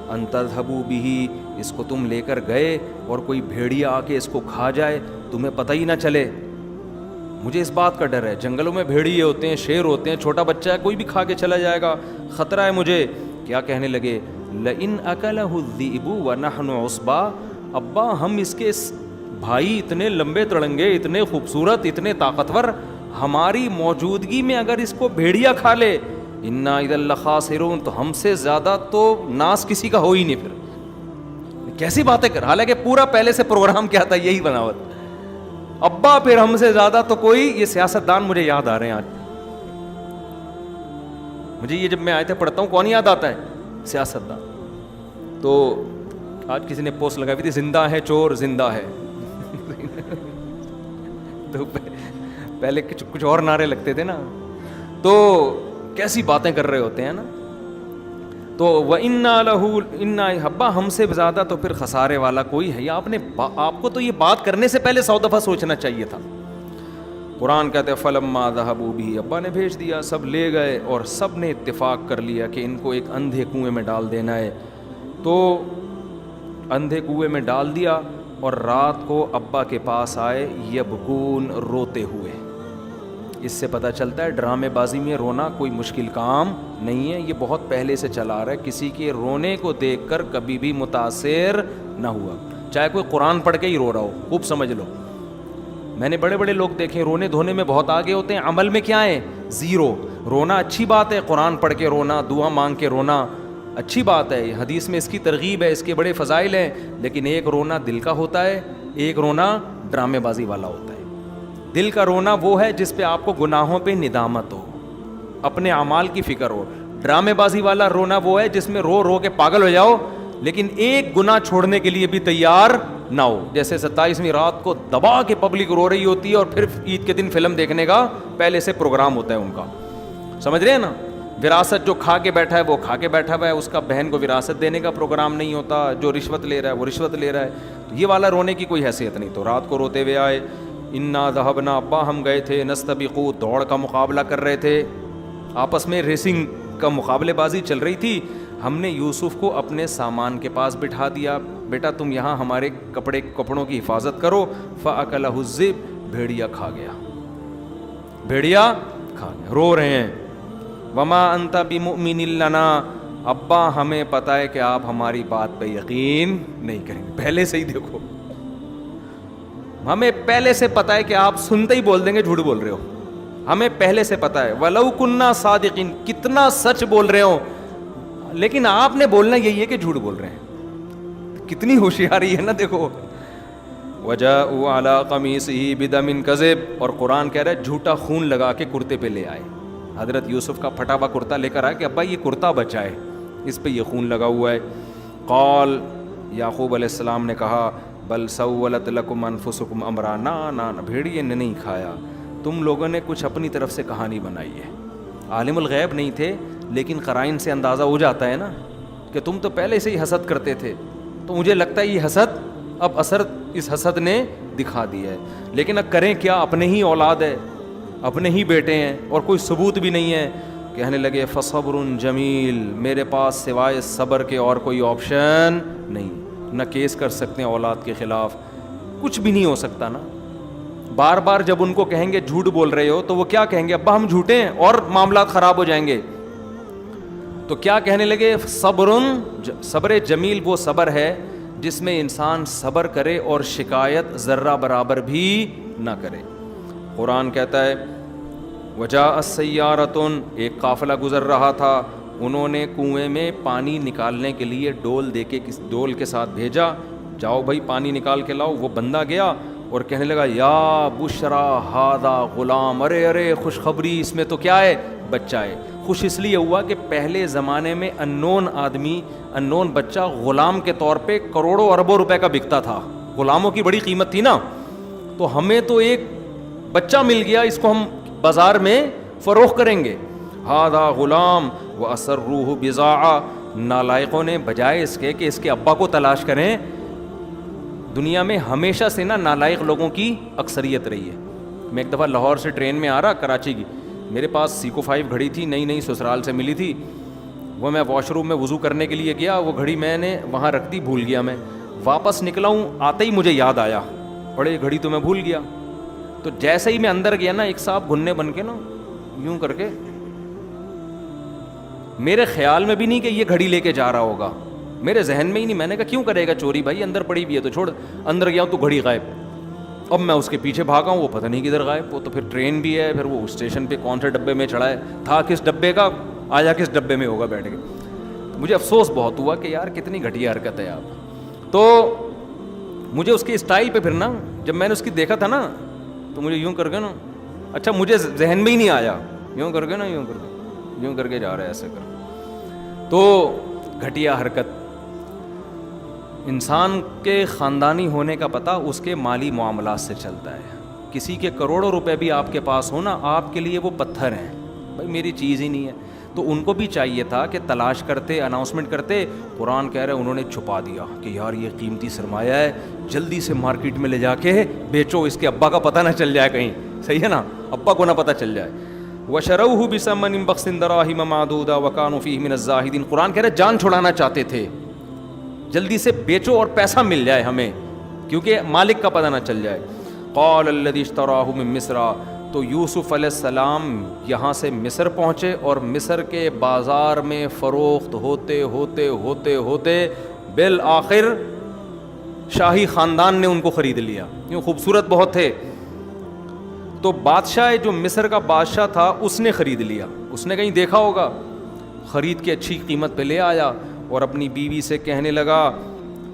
ان تذهبوا به, اس کو تم لے کر گئے اور کوئی بھیڑیا آ کے اس کو کھا جائے, تمہیں پتہ ہی نہ چلے. مجھے اس بات کا ڈر ہے, جنگلوں میں بھیڑیے ہوتے ہیں, شیر ہوتے ہیں, چھوٹا بچہ ہے کوئی بھی کھا کے چلا جائے گا, خطرہ ہے مجھے. کیا کہنے لگے, لئن اکلہ الذئب ونحن عصبہ, ابا ہم اس کے بھائی اتنے لمبے تڑنگے, اتنے خوبصورت, اتنے طاقتور, ہماری موجودگی میں اگر اس کو بھیڑیا کھا لے, انا اذا لخاسرون, تو ہم سے زیادہ تو ناس کسی کا ہو ہی نہیں. پھر کیسی باتیں کر, حالانکہ پورا پہلے سے پروگرام کیا تھا, یہی بناوت. ابا پھر ہم سے زیادہ تو کوئی, یہ سیاستدان مجھے یاد آ رہے ہیں آج. مجھے یہ جب میں آیتیں پڑھتا ہوں کون یاد آتا ہے, سیاستدان. تو آج کسی نے پوسٹ لگائی تھی, زندہ ہے چور, زندہ ہے. تو پہلے کچھ اور نعرے لگتے تھے نا, تو کیسی باتیں کر رہے ہوتے ہیں نا. تو وَإِنَّا لَهُ, اِنَّا ابا ہم سے زیادہ تو پھر خسارے والا کوئی ہے. یا آپ کو تو یہ بات کرنے سے پہلے 100 دفعہ سوچنا چاہیے تھا. قرآن کہتے ہیں فَلَمَّا ذَهَبُوا بِهِ, ابا نے بھیج دیا, سب لے گئے اور سب نے اتفاق کر لیا کہ ان کو ایک اندھے کنویں میں ڈال دینا ہے. تو اندھے کنویں میں ڈال دیا اور رات کو ابا کے پاس آئے, یبکون, روتے ہوئے. اس سے پتہ چلتا ہے ڈرامے بازی میں رونا کوئی مشکل کام نہیں ہے, یہ بہت پہلے سے چلا آ رہا ہے. کسی کے رونے کو دیکھ کر کبھی بھی متاثر نہ ہوا, چاہے کوئی قرآن پڑھ کے ہی رو رہا ہو, خوب سمجھ لو. میں نے بڑے بڑے لوگ دیکھے رونے دھونے میں بہت آگے ہوتے ہیں, عمل میں کیا ہے, زیرو. رونا اچھی بات ہے, قرآن پڑھ کے رونا, دعا مانگ کے رونا اچھی بات ہے, حدیث میں اس کی ترغیب ہے, اس کے بڑے فضائل ہیں. لیکن ایک رونا دل کا ہوتا ہے, ایک رونا ڈرامے بازی والا ہوتا ہے. دل کا رونا وہ ہے جس پہ آپ کو گناہوں پہ ندامت ہو, اپنے اعمال کی فکر ہو. ڈرامے بازی والا رونا وہ ہے جس میں رو رو کے پاگل ہو جاؤ لیکن ایک گناہ چھوڑنے کے لیے بھی تیار نہ ہو. جیسے 27ویں رات کو دبا کے پبلک رو رہی ہوتی ہے اور پھر عید کے دن فلم دیکھنے کا پہلے سے پروگرام ہوتا ہے ان کا, سمجھ رہے ہیں نا. وراثت جو کھا کے بیٹھا ہے وہ کھا کے بیٹھا ہوا ہے, اس کا بہن کو وراثت دینے کا پروگرام نہیں ہوتا. جو رشوت لے رہا ہے وہ رشوت لے رہا ہے. تو یہ والا رونے کی کوئی حیثیت نہیں. تو رات کو روتے ہوئے آئے, انا ذهبنا, ابا ہم گئے تھے, نستبقوا, دوڑ کا مقابلہ کر رہے تھے, آپس میں ریسنگ کا مقابلے بازی چل رہی تھی. ہم نے یوسف کو اپنے سامان کے پاس بٹھا دیا, بیٹا تم یہاں ہمارے کپڑوں کی حفاظت کرو. فاکلہ الذئب, بھیڑیا کھا گیا, بھیڑیا کھا گیا. رو رہے ہیں. وما انت بمؤمن لنا, ابا ہمیں پتہ ہے کہ آپ ہماری بات پہ یقین نہیں کریں گے. پہلے سے ہی دیکھو, ہمیں پہلے سے پتہ ہے کہ آپ سنتے ہی بول دیں گے جھوٹ بول رہے ہو, ہمیں پہلے سے پتہ ہے. ولو کنا صادقین, کتنا سچ بول رہے ہو لیکن آپ نے بولنا یہی ہے کہ جھوٹ بول رہے ہیں. کتنی ہوشیاری ہے نا, دیکھو. وجاءوا علی قمیصہ بدم کذب, اور قرآن کہہ رہا ہے جھوٹا خون لگا کے کرتے پہ لے آئے. حضرت یوسف کا پھٹا ہوا کرتا لے کر آئے کہ ابا یہ کرتا بچا ہے, اس پہ یہ خون لگا ہوا ہے. قال, یعقوب علیہ السلام نے کہا, بل سولت لکم انفسکم امرا, نا بھیڑیے نے نہیں کھایا, تم لوگوں نے کچھ اپنی طرف سے کہانی بنائی ہے. عالم الغیب نہیں تھے لیکن قرائن سے اندازہ ہو جاتا ہے نا کہ تم تو پہلے سے ہی حسد کرتے تھے, تو مجھے لگتا ہے یہ حسد اب اثر اس حسد نے دکھا دیا ہے. لیکن اب کریں کیا, اپنے ہی اولاد ہے, اپنے ہی بیٹے ہیں اور کوئی ثبوت بھی نہیں ہے. کہنے لگے فصبر جمیل, میرے پاس سوائے صبر کے اور کوئی آپشن نہیں, نہ کیس کر سکتے ہیں اولاد کے خلاف, کچھ بھی نہیں ہو سکتا نا. بار بار جب ان کو کہیں گے جھوٹ بول رہے ہو تو وہ کیا کہیں گے, ابا ہم جھوٹے ہیں, اور معاملات خراب ہو جائیں گے. تو کیا کہنے لگے, صبر جمیل وہ صبر ہے جس میں انسان صبر کرے اور شکایت ذرہ برابر بھی نہ کرے. قرآن کہتا ہے وجاءت سیارۃ, ایک قافلہ گزر رہا تھا, انہوں نے کنویں میں پانی نکالنے کے لیے ڈول کے ساتھ بھیجا, جاؤ بھائی پانی نکال کے لاؤ. وہ بندہ گیا اور کہنے لگا یا بشرا ھذا غلام, ارے خوشخبری, اس میں تو کیا ہے, بچہ ہے. خوش اس لیے ہوا کہ پہلے زمانے میں انون بچہ غلام کے طور پہ کروڑوں اربوں روپے کا بکتا تھا, غلاموں کی بڑی قیمت تھی نا. تو ہمیں تو ایک بچہ مل گیا, اس کو ہم بازار میں فروخت کریں گے. ھذا غلام واسروہ بضاعہ, نالائقوں نے بجائے اس کے کہ اس کے ابا کو تلاش کریں, دنیا میں ہمیشہ سے نا نالائق لوگوں کی اکثریت رہی ہے. میں ایک دفعہ لاہور سے ٹرین میں آ رہا کراچی کی, میرے پاس سیکو 5 گھڑی تھی, نئی سسرال سے ملی تھی. وہ میں واش روم میں وضو کرنے کے لیے گیا, وہ گھڑی میں نے وہاں رکھ دی, بھول گیا. میں واپس نکلا ہوں, آتے ہی مجھے یاد آیا, بڑے گھڑی تو میں بھول گیا. تو جیسے ہی میں اندر گیا نا, ایک صاحب گھننے بن کے نا یوں کر کے, میرے خیال میں بھی نہیں کہ یہ گھڑی لے کے جا رہا ہوگا, میرے ذہن میں ہی نہیں. میں نے کہا کیوں کرے گا چوری بھائی, اندر پڑی بھی ہے تو چھوڑ. اندر گیا ہوں تو گھڑی غائب. اب میں اس کے پیچھے بھاگا ہوں, وہ پتہ نہیں کدھر غائب. وہ تو پھر ٹرین بھی ہے, پھر وہ اسٹیشن پہ کون سے ڈبے میں چڑھا ہے, تھا کس ڈبے کا, آیا کس ڈبے میں ہوگا بیٹھ کے. مجھے افسوس بہت ہوا کہ یار کتنی گھٹیا حرکت ہے آپ. تو مجھے اس کے اسٹائل پہ پھر نا, جب میں نے اس کی دیکھا تھا نا, تو مجھے یوں کر کے نا, اچھا مجھے ذہن میں ہی نہیں آیا, یوں کر کے نا, یوں کر کے جا رہا ہے ایسے کر. تو گھٹیا حرکت. انسان کے خاندانی ہونے کا پتہ اس کے مالی معاملات سے چلتا ہے. کسی کے کروڑوں روپے بھی آپ کے پاس ہو نا, آپ کے لیے وہ پتھر ہیں, بھائی میری چیز ہی نہیں ہے. تو ان کو بھی چاہیے تھا کہ تلاش کرتے, اناؤنسمنٹ کرتے. قرآن کہہ رہے انہوں نے چھپا دیا کہ یار یہ قیمتی سرمایہ ہے, جلدی سے مارکیٹ میں لے جا کے بیچو, اس کے ابا کا پتہ نہ چل جائے کہیں, صحیح ہے نا, ابا کو نہ پتہ چل جائے. وَشَرَوْهُ بِثَمَنٍ بَخْسٍ دَرَاهِمَ مَعْدُودَةٍ وَكَانُوا فِيهِ مِنَ الزَّاهِدِينَ. قرآن کہہ رہے جان چھڑانا چاہتے تھے, جلدی سے بیچو اور پیسہ مل جائے ہمیں, کیونکہ مالک کا پتہ نہ چل جائے. قَالَ الَّذِي اشْتَرَاهُ مِن مِصْرَ, تو یوسف علیہ السلام یہاں سے مصر پہنچے اور مصر کے بازار میں فروخت ہوتے ہوتے ہوتے ہوتے بالآخر شاہی خاندان نے ان کو خرید لیا. کیوں, خوبصورت بہت تھے. تو بادشاہ جو مصر کا بادشاہ تھا اس نے خرید لیا, اس نے کہیں دیکھا ہوگا, خرید کے اچھی قیمت پہ لے آیا اور اپنی بیوی سے کہنے لگا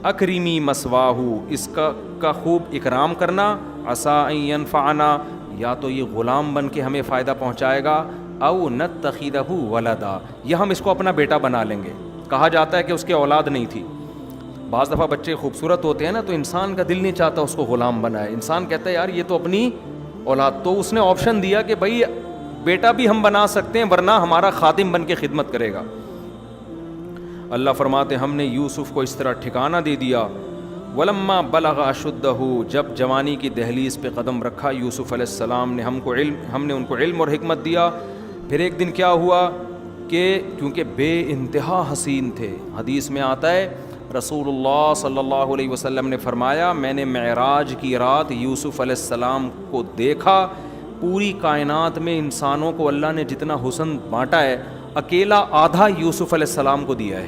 اکریمی مسواہو, اس کا کا خوب اکرام کرنا، عسیٰ ان ینفعنا، یا تو یہ غلام بن کے ہمیں فائدہ پہنچائے گا، او نتخذہ ولدا، یا ہم اس کو اپنا بیٹا بنا لیں گے۔ کہا جاتا ہے کہ اس کے اولاد نہیں تھی۔ بعض دفعہ بچے خوبصورت ہوتے ہیں نا، تو انسان کا دل نہیں چاہتا اس کو غلام بنائے، انسان کہتا ہے یار یہ تو اپنی اولاد، تو اس نے آپشن دیا کہ بھائی بیٹا بھی ہم بنا سکتے ہیں، ورنہ ہمارا خادم بن کے خدمت کرے گا۔ اللہ فرماتے ہم نے یوسف کو اس طرح ٹھکانہ دے دیا۔ ولما بلغ اشدہ، جب جوانی کی دہلیز پہ قدم رکھا یوسف علیہ السلام نے، ہم نے ان کو علم اور حکمت دیا۔ پھر ایک دن کیا ہوا کہ کیونکہ بے انتہا حسین تھے، حدیث میں آتا ہے رسول اللہ صلی اللہ علیہ وسلم نے فرمایا میں نے معراج کی رات یوسف علیہ السلام کو دیکھا، پوری کائنات میں انسانوں کو اللہ نے جتنا حسن بانٹا ہے اکیلا آدھا یوسف علیہ السلام کو دیا ہے۔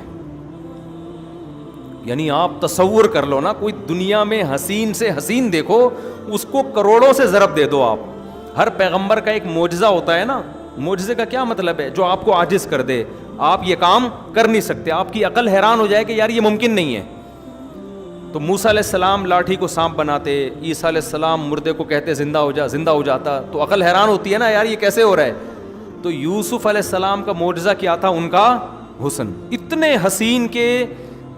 یعنی آپ تصور کر لو نا، کوئی دنیا میں حسین سے حسین دیکھو، اس کو کروڑوں سے ضرب دے دو آپ۔ ہر پیغمبر کا ایک معجزہ ہوتا ہے نا، معجزے کا کیا مطلب ہے؟ جو آپ کو عاجز کر دے، آپ یہ کام کر نہیں سکتے، آپ کی عقل حیران ہو جائے کہ یار یہ ممکن نہیں ہے۔ تو موسیٰ علیہ السلام لاٹھی کو سانپ بناتے، عیسیٰ علیہ السلام مردے کو کہتے زندہ ہو جاتا، تو عقل حیران ہوتی ہے نا یار یہ کیسے ہو رہا ہے۔ تو یوسف علیہ السلام کا معجزہ کیا تھا؟ ان کا حسن، اتنے حسین کے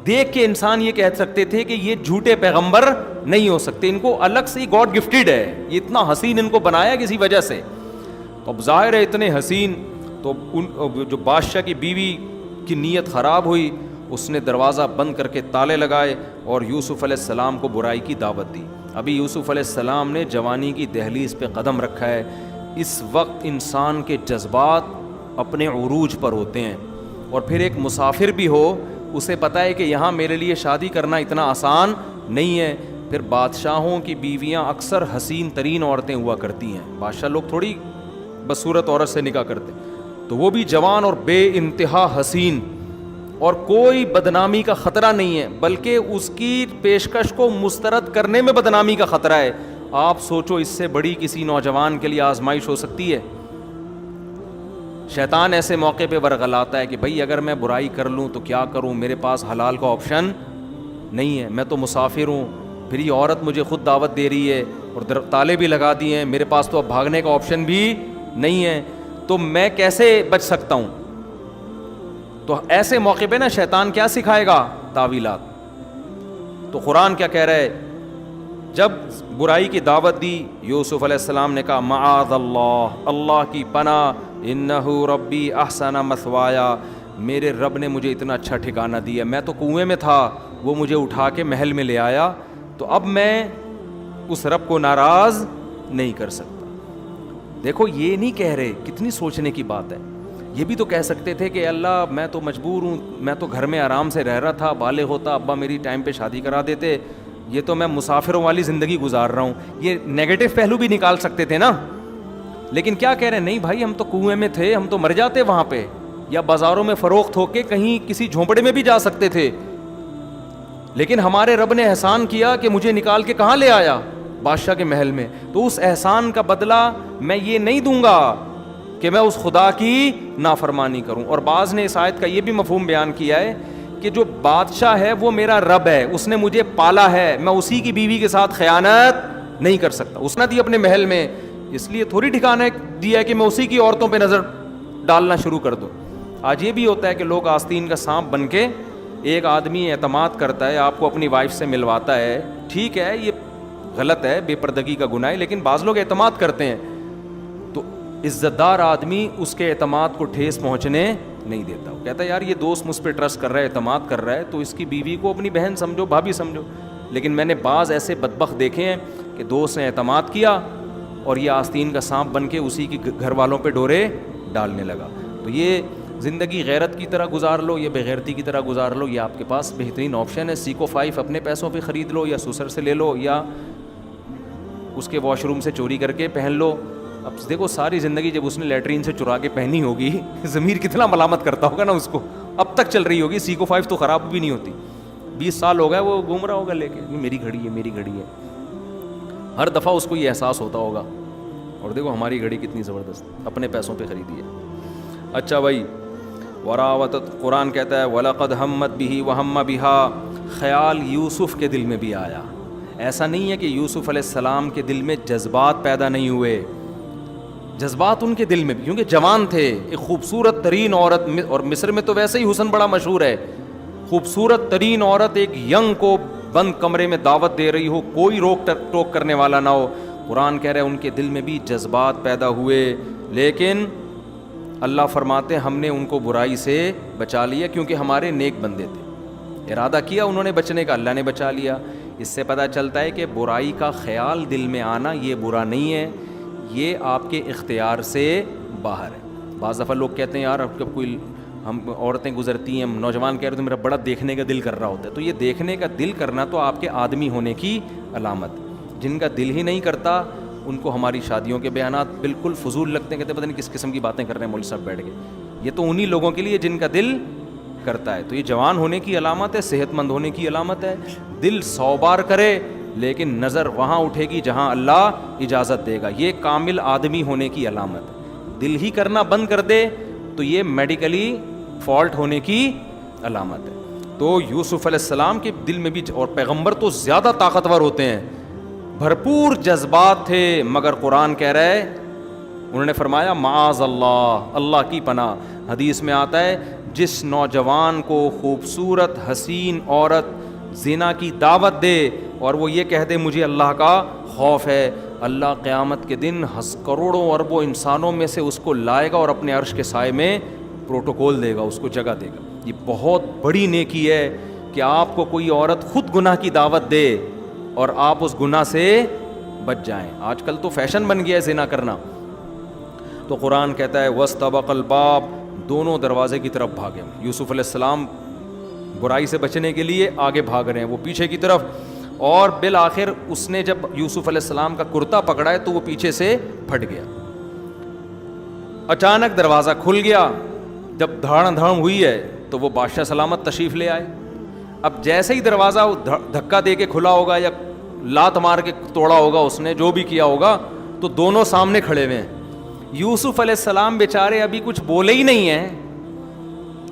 دیکھ کے انسان یہ کہہ سکتے تھے کہ یہ جھوٹے پیغمبر نہیں ہو سکتے، ان کو الگ سے گاڈ گفٹڈ ہے، یہ اتنا حسین ان کو بنایا کسی وجہ سے۔ تو اب ظاہر ہے اتنے حسین، تو جو بادشاہ کی بیوی کی نیت خراب ہوئی، اس نے دروازہ بند کر کے تالے لگائے اور یوسف علیہ السلام کو برائی کی دعوت دی۔ ابھی یوسف علیہ السلام نے جوانی کی دہلیز پہ قدم رکھا ہے، اس وقت انسان کے جذبات اپنے عروج پر ہوتے ہیں، اور پھر ایک مسافر بھی ہو اسے پتہ ہے کہ یہاں میرے لیے شادی کرنا اتنا آسان نہیں ہے۔ پھر بادشاہوں کی بیویاں اکثر حسین ترین عورتیں ہوا کرتی ہیں، بادشاہ لوگ تھوڑی بدصورت عورت سے نکاح کرتے، تو وہ بھی جوان اور بے انتہا حسین، اور کوئی بدنامی کا خطرہ نہیں ہے، بلکہ اس کی پیشکش کو مسترد کرنے میں بدنامی کا خطرہ ہے۔ آپ سوچو اس سے بڑی کسی نوجوان کے لیے آزمائش ہو سکتی ہے؟ شیطان ایسے موقع پہ ورغلاتا ہے کہ بھائی اگر میں برائی کر لوں تو کیا کروں، میرے پاس حلال کا آپشن نہیں ہے، میں تو مسافر ہوں، پھر یہ عورت مجھے خود دعوت دے رہی ہے اور تالے بھی لگا دیے ہیں، میرے پاس تو اب بھاگنے کا آپشن بھی نہیں ہے، تو میں کیسے بچ سکتا ہوں؟ تو ایسے موقع پہ نا شیطان کیا سکھائے گا؟ تعویلات۔ تو قرآن کیا کہہ رہا ہے؟ جب برائی کی دعوت دی یوسف علیہ السلام نے کہا معاذ اللہ، اللہ کی پناہ، انہ ربی احسن مثوایا، میرے رب نے مجھے اتنا اچھا ٹھکانہ دیا، میں تو کنویں میں تھا، وہ مجھے اٹھا کے محل میں لے آیا، تو اب میں اس رب کو ناراض نہیں کر سکتا۔ دیکھو یہ نہیں کہہ رہے، کتنی سوچنے کی بات ہے، یہ بھی تو کہہ سکتے تھے کہ اللہ میں تو مجبور ہوں، میں تو گھر میں آرام سے رہ رہا تھا، بالغ ہوتا ابا میری ٹائم پہ شادی کرا دیتے، یہ تو میں مسافروں والی زندگی گزار رہا ہوں، یہ نیگیٹو پہلو بھی نکال سکتے تھے نا۔ لیکن کیا کہہ رہے ہیں؟ نہیں بھائی ہم تو کنویں میں تھے، ہم تو مر جاتے وہاں پہ، یا بازاروں میں فروخت ہو کے کہیں کسی جھونپڑے میں بھی جا سکتے تھے، لیکن ہمارے رب نے احسان کیا کہ مجھے نکال کے کہاں لے آیا؟ بادشاہ کے محل میں، تو اس احسان کا بدلہ میں یہ نہیں دوں گا کہ میں اس خدا کی نافرمانی کروں۔ اور بعض نے اس آیت کا یہ بھی مفہوم بیان کیا ہے کہ جو بادشاہ ہے وہ میرا رب ہے، اس نے مجھے پالا ہے، میں اسی کی بیوی کے ساتھ خیانت نہیں کر سکتا، اس نے دی اپنے محل میں، اس لیے تھوڑی ٹھکانہ دیا ہے کہ میں اسی کی عورتوں پہ نظر ڈالنا شروع کر دوں۔ آج یہ بھی ہوتا ہے کہ لوگ آستین کا سانپ بن کے، ایک آدمی اعتماد کرتا ہے، آپ کو اپنی وائف سے ملواتا ہے، ٹھیک ہے یہ غلط ہے، بے پردگی کا گناہ ہے، لیکن بعض لوگ اعتماد کرتے ہیں، تو عزت دار آدمی اس کے اعتماد کو ٹھیس پہنچنے نہیں دیتا، وہ کہتا ہے یار یہ دوست مجھ پہ ٹرسٹ کر رہا ہے، اعتماد کر رہا ہے، تو اس کی بیوی کو اپنی بہن سمجھو، بھابھی سمجھو۔ لیکن میں نے بعض ایسے بدبخت دیکھے ہیں کہ دوست نے اعتماد کیا اور یہ آستین کا سانپ بن کے اسی کی گھر والوں پہ ڈورے ڈالنے لگا۔ تو یہ زندگی غیرت کی طرح گزار لو یا بغیرتی کی طرح گزار لو، یہ آپ کے پاس بہترین آپشن ہے۔ سیکو 5 اپنے پیسوں پہ خرید لو یا سسر سے لے لو یا اس کے واش روم سے چوری کر کے پہن لو۔ اب دیکھو ساری زندگی جب اس نے لیٹرین سے چرا کے پہنی ہوگی، ضمیر کتنا ملامت کرتا ہوگا نا اس کو، اب تک چل رہی ہوگی، سیکو 5 تو خراب بھی نہیں ہوتی، 20 سال ہو گئے وہ گھوم رہا ہوگا لے کے، میری گھڑی ہے میری گھڑی ہے، ہر دفعہ اس کو یہ احساس ہوتا ہوگا۔ اور دیکھو ہماری گھڑی کتنی زبردست، اپنے پیسوں پہ خریدی ہے۔ اچھا بھائی، وراوتت، قرآن کہتا ہے وَلَقَدْ هَمَّتْ بِهِ وَهَمَّ بِهَا، خیال یوسف کے دل میں بھی آیا، ایسا نہیں ہے کہ یوسف علیہ السلام کے دل میں جذبات پیدا نہیں ہوئے, جذبات ان کے دل میں بھی, کیونکہ جوان تھے. ایک خوبصورت ترین عورت, اور مصر میں تو ویسے ہی حسن بڑا مشہور ہے, خوبصورت ترین عورت ایک ینگ کو بند کمرے میں دعوت دے رہی ہو, کوئی روک ٹوک کرنے والا نہ ہو. قرآن کہہ رہے ہیں ان کے دل میں بھی جذبات پیدا ہوئے, لیکن اللہ فرماتے ہیں ہم نے ان کو برائی سے بچا لیا کیونکہ ہمارے نیک بندے تھے. ارادہ کیا انہوں نے بچنے کا, اللہ نے بچا لیا. اس سے پتہ چلتا ہے کہ برائی کا خیال دل میں آنا یہ برا نہیں ہے, یہ آپ کے اختیار سے باہر ہے. بعض دفعہ لوگ کہتے ہیں یار اب کب کوئی ہم عورتیں گزرتی ہیں, نوجوان کہہ رہے تو میرا بڑا دیکھنے کا دل کر رہا ہوتا ہے. تو یہ دیکھنے کا دل کرنا تو آپ کے آدمی ہونے کی علامت. جن کا دل ہی نہیں کرتا ان کو ہماری شادیوں کے بیانات بالکل فضول لگتے ہیں, کہتے ہیں پتہ نہیں کس قسم کی باتیں کر رہے ہیں مولوی صاحب بیٹھ کے. یہ تو انہی لوگوں کے لیے جن کا دل کرتا ہے. تو یہ جوان ہونے کی علامت ہے, صحت مند ہونے کی علامت ہے. دل 100 بار کرے لیکن نظر وہاں اٹھے گی جہاں اللہ اجازت دے گا, یہ کامل آدمی ہونے کی علامت ہے. دل ہی کرنا بند کر دے تو یہ میڈیکلی فالٹ ہونے کی علامت ہے. تو یوسف علیہ السلام کے دل میں بھی, اور پیغمبر تو زیادہ طاقتور ہوتے ہیں, بھرپور جذبات تھے, مگر قرآن کہہ رہا ہے انہوں نے فرمایا معاذ اللہ, اللہ کی پناہ. حدیث میں آتا ہے جس نوجوان کو خوبصورت حسین عورت زنا کی دعوت دے اور وہ یہ کہہ دے مجھے اللہ کا خوف ہے, اللہ قیامت کے دن کروڑوں اربوں انسانوں میں سے اس کو لائے گا اور اپنے عرش کے سائے میں پروٹوکول دے گا, اس کو جگہ دے گا. یہ بہت بڑی نیکی ہے کہ آپ کو کوئی عورت خود گناہ کی دعوت دے اور آپ اس گناہ سے بچ جائیں. آج کل تو فیشن بن گیا ہے زنا کرنا. تو قرآن کہتا ہے وَاسْتَبَقَ الْبَابَ, دونوں دروازے کی طرف بھاگے. یوسف علیہ السلام برائی سے بچنے کے لیے آگے بھاگ رہے ہیں, وہ پیچھے کی طرف, اور بالآخر اس نے جب یوسف علیہ السلام کا کرتا پکڑا ہے تو وہ پیچھے سے پھٹ گیا. اچانک دروازہ کھل گیا, جب دھاڑم دھاڑم ہوئی ہے تو وہ بادشاہ سلامت تشریف لے آئے. اب جیسے ہی دروازہ دھکا دے کے کھلا ہوگا یا لات مار کے توڑا ہوگا, اس نے جو بھی کیا ہوگا, تو دونوں سامنے کھڑے ہوئے ہیں. یوسف علیہ السلام بیچارے ابھی کچھ بولے ہی نہیں ہیں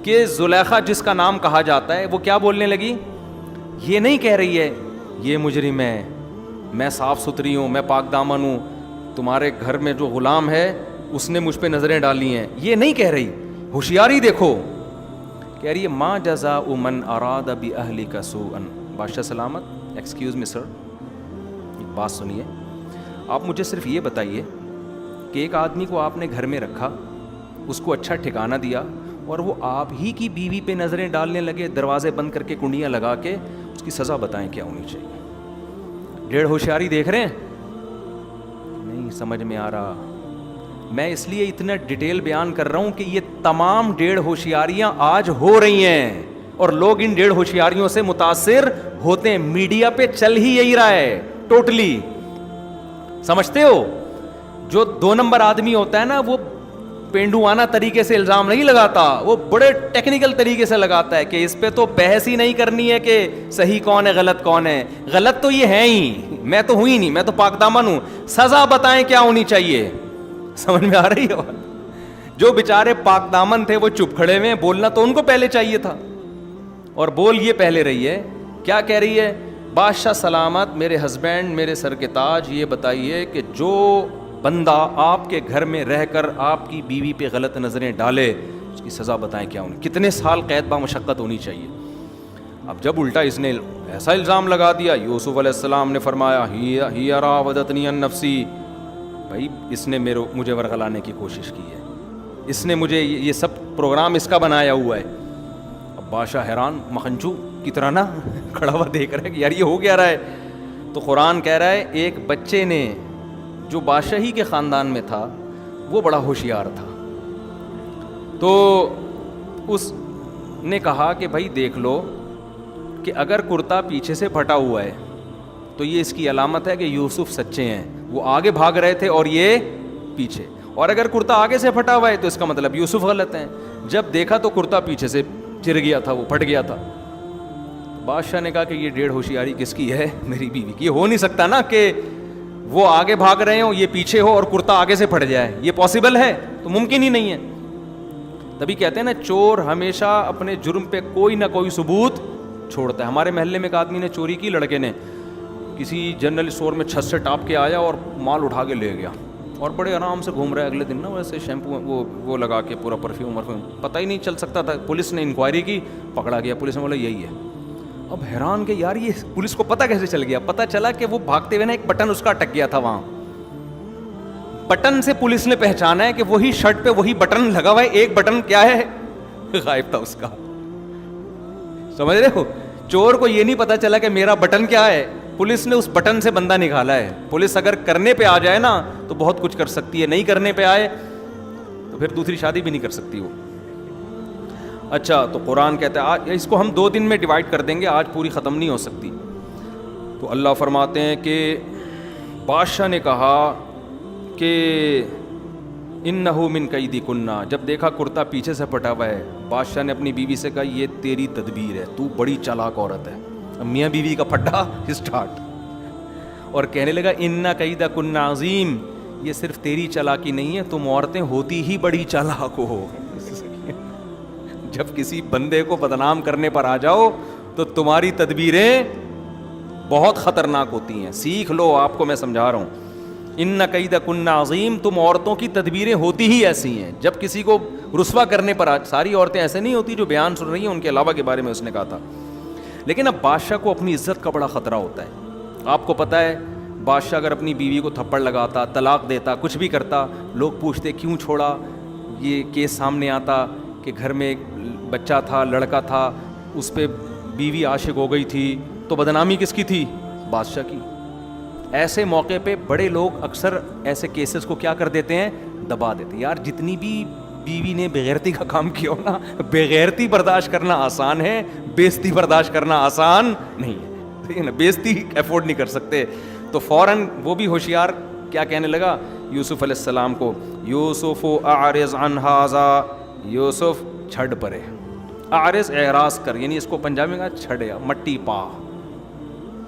کہ زلیخا جس کا نام کہا جاتا ہے وہ کیا بولنے لگی. یہ نہیں کہہ رہی ہے یہ مجرم ہے, میں صاف ستھری ہوں, میں پاک دامن ہوں, تمہارے گھر میں جو غلام ہے اس نے مجھ پہ نظریں ڈالی ہیں, یہ نہیں کہہ رہی. ہوشیاری دیکھو, کہہ رہی ہے ما جزاء من اراد باہلک سوءا. بادشاہ سلامت ایکسکیوز می سر, ایک بات سنیے, آپ مجھے صرف یہ بتائیے کہ ایک آدمی کو آپ نے گھر میں رکھا, اس کو اچھا ٹھکانہ دیا, اور وہ آپ ہی کی بیوی پہ نظریں ڈالنے لگے, دروازے بند کر کے کنڈیاں لگا کے, اس کی سزا بتائیں کیا ہونی چاہیے. ڈیڑھ ہوشیاری دیکھ رہے ہیں, نہیں سمجھ میں آ رہا. میں اس لیے اتنا ڈیٹیل بیان کر رہا ہوں کہ یہ تمام ڈیڑھ ہوشیاریاں آج ہو رہی ہیں اور لوگ ان ڈیڑھ ہوشیاریوں سے متاثر ہوتے ہیں. میڈیا پہ چل ہی یہی رہا ہے ٹوٹلی. سمجھتے ہو, جو 2 نمبر آدمی ہوتا ہے نا, وہ پینڈوانہ طریقے سے الزام نہیں لگاتا, وہ بڑے ٹیکنیکل طریقے سے لگاتا ہے کہ اس پہ تو بحث ہی نہیں کرنی ہے کہ صحیح کون ہے غلط کون ہے. غلط تو یہ ہے ہی, میں تو ہوں ہی نہیں, میں تو پاک دامن ہوں, سزا بتائیں کیا ہونی چاہیے. سمجھ میں آ رہی ہے بات. جو بیچارے پاک دامن تھے وہ چپ کھڑے ہوئے, بولنا تو ان کو پہلے چاہیے تھا, اور بول یہ پہلے رہی ہے. کیا کہہ رہی ہے, بادشاہ سلامت میرے ہسبینڈ میرے سر کے تاج, یہ بتائیے کہ جو بندہ آپ کے گھر میں رہ کر آپ کی بیوی پہ غلط نظریں ڈالے اس کی سزا بتائیں کیا ہونی, کتنے سال قید با مشقت ہونی چاہیے. اب جب الٹا اس نے ایسا الزام لگا دیا, یوسف علیہ السلام نے فرمایا ہی راودتنی عن نفسی, بھائی اس نے مجھے ورغلانے کی کوشش کی ہے, اس نے مجھے یہ سب پروگرام اس کا بنایا ہوا ہے. اب بادشاہ حیران مکھنچو کی طرح نا کھڑا ہوا دیکھ رہا ہے کہ یار یہ ہو گیا رہا ہے. تو قرآن کہہ رہا ہے ایک بچے نے جو بادشاہی کے خاندان میں تھا وہ بڑا ہوشیار تھا, تو اس نے کہا کہ بھائی دیکھ لو کہ اگر کرتا پیچھے سے پھٹا ہوا ہے تو یہ اس کی علامت ہے کہ یوسف سچے ہیں, وہ آگے بھاگ رہے تھے اور یہ پیچھے, اور اگر کرتا آگے سے پھٹا ہوا ہے تو اس کا مطلب یوسف غلط ہیں. جب دیکھا تو کرتا پیچھے سے چر گیا تھا, وہ پھٹ گیا تھا. بادشاہ نے کہا کہ یہ ڈیڑھ ہوشیاری کس کی ہے, میری بیوی کی. یہ ہو نہیں سکتا نا کہ وہ آگے بھاگ رہے ہوں, یہ پیچھے ہو اور کرتا آگے سے پھٹ جائے, یہ پاسبل ہے تو ممکن ہی نہیں ہے. تبھی کہتے ہیں نا چور ہمیشہ اپنے جرم پہ کوئی نہ کوئی ثبوت چھوڑتا ہے. ہمارے محلے میں ایک آدمی نے چوری کی, لڑکے نے, کسی جنرل اسٹور میں چھت سے ٹاپ کے آیا اور مال اٹھا کے لے گیا, اور بڑے آرام سے گھوم رہا ہے اگلے دن نا ویسے شیمپو وہ لگا کے پورا پرفیوم پتہ ہی نہیں چل سکتا تھا. پولیس نے انکوائری کی, پکڑا گیا. پولیس نے بولا یہی ہے. اب حیران کہ یار یہ پولیس کو پتہ کیسے چل گیا؟ پتہ چلا کہ وہ بھاگتے ہوئے نا ایک بٹن اس کا اٹک گیا تھا وہاں. بٹن سے پولیس نے پہچانا ہے کہ وہی شرٹ پہ وہی بٹن لگا ہوا ہے, ایک بٹن کیا ہے غائب تھا اس کا. سمجھ رہے ہو؟ چور کو یہ نہیں پتا چلا کہ میرا بٹن کیا ہے, پولیس نے اس بٹن سے بندہ نکالا ہے. پولیس اگر کرنے پہ آ جائے نا تو بہت کچھ کر سکتی ہے, نہیں کرنے پہ آئے تو پھر دوسری شادی بھی نہیں کر سکتی وہ. اچھا, تو قرآن کہتا ہے اس کو ہم 2 دن میں ڈیوائڈ کر دیں گے, آج پوری ختم نہیں ہو سکتی. تو اللہ فرماتے ہیں کہ بادشاہ نے کہا کہ انہو من کیدکنا, جب دیکھا کرتا پیچھے سے پٹا ہوا ہے, بادشاہ نے اپنی بیوی سے کہا یہ تیری تدبیر ہے, تو بڑی چالاک عورت ہے. میاں بیوی کا پھڈا اسٹارٹ, اور کہنے لگا ان کیدکنا عظیم, یہ صرف تیری چالاکی نہیں ہے, تم عورتیں ہوتی ہی بڑی چالاک ہو. جب کسی بندے کو بدنام کرنے پر آ جاؤ تو تمہاری تدبیریں بہت خطرناک ہوتی ہیں. سیکھ لو, آپ کو میں سمجھا رہا ہوں. ان کیدکنا عظیم, تم عورتوں کی تدبیریں ہوتی ہی ایسی ہیں. جب کسی کو رسوا کرنے پر ساری عورتیں ایسے نہیں ہوتی جو بیان سن رہی ہیں, ان کے علاوہ کے بارے میں اس نے کہا تھا. لیکن اب بادشاہ کو اپنی عزت کا بڑا خطرہ ہوتا ہے. آپ کو پتہ ہے بادشاہ اگر اپنی بیوی کو تھپڑ لگاتا, طلاق دیتا, کچھ بھی کرتا, لوگ پوچھتے کیوں چھوڑا. یہ کیس سامنے آتا کہ گھر میں ایک بچہ تھا, لڑکا تھا, اس پہ بیوی عاشق ہو گئی تھی, تو بدنامی کس کی تھی؟ بادشاہ کی. ایسے موقع پہ بڑے لوگ اکثر ایسے کیسز کو کیا کر دیتے ہیں؟ دبا دیتے ہیں. یار جتنی بھی بیوی نے بےغیرتی کا کام کیا ہو نا, بےغیرتی برداشت کرنا آسان ہے, بےزتی برداشت کرنا آسان نہیں ہے. ٹھیک ہے نا, بےزتی افورڈ نہیں کر سکتے. تو فوراً وہ بھی ہوشیار کیا کہنے لگا یوسف علیہ السلام کو, یوسف اعرض عن ھذا, یوسف چھڑ پرے. اعرض اعراض کر, یعنی اس کو پنجابی میں کہا چھڑ, مٹی پا,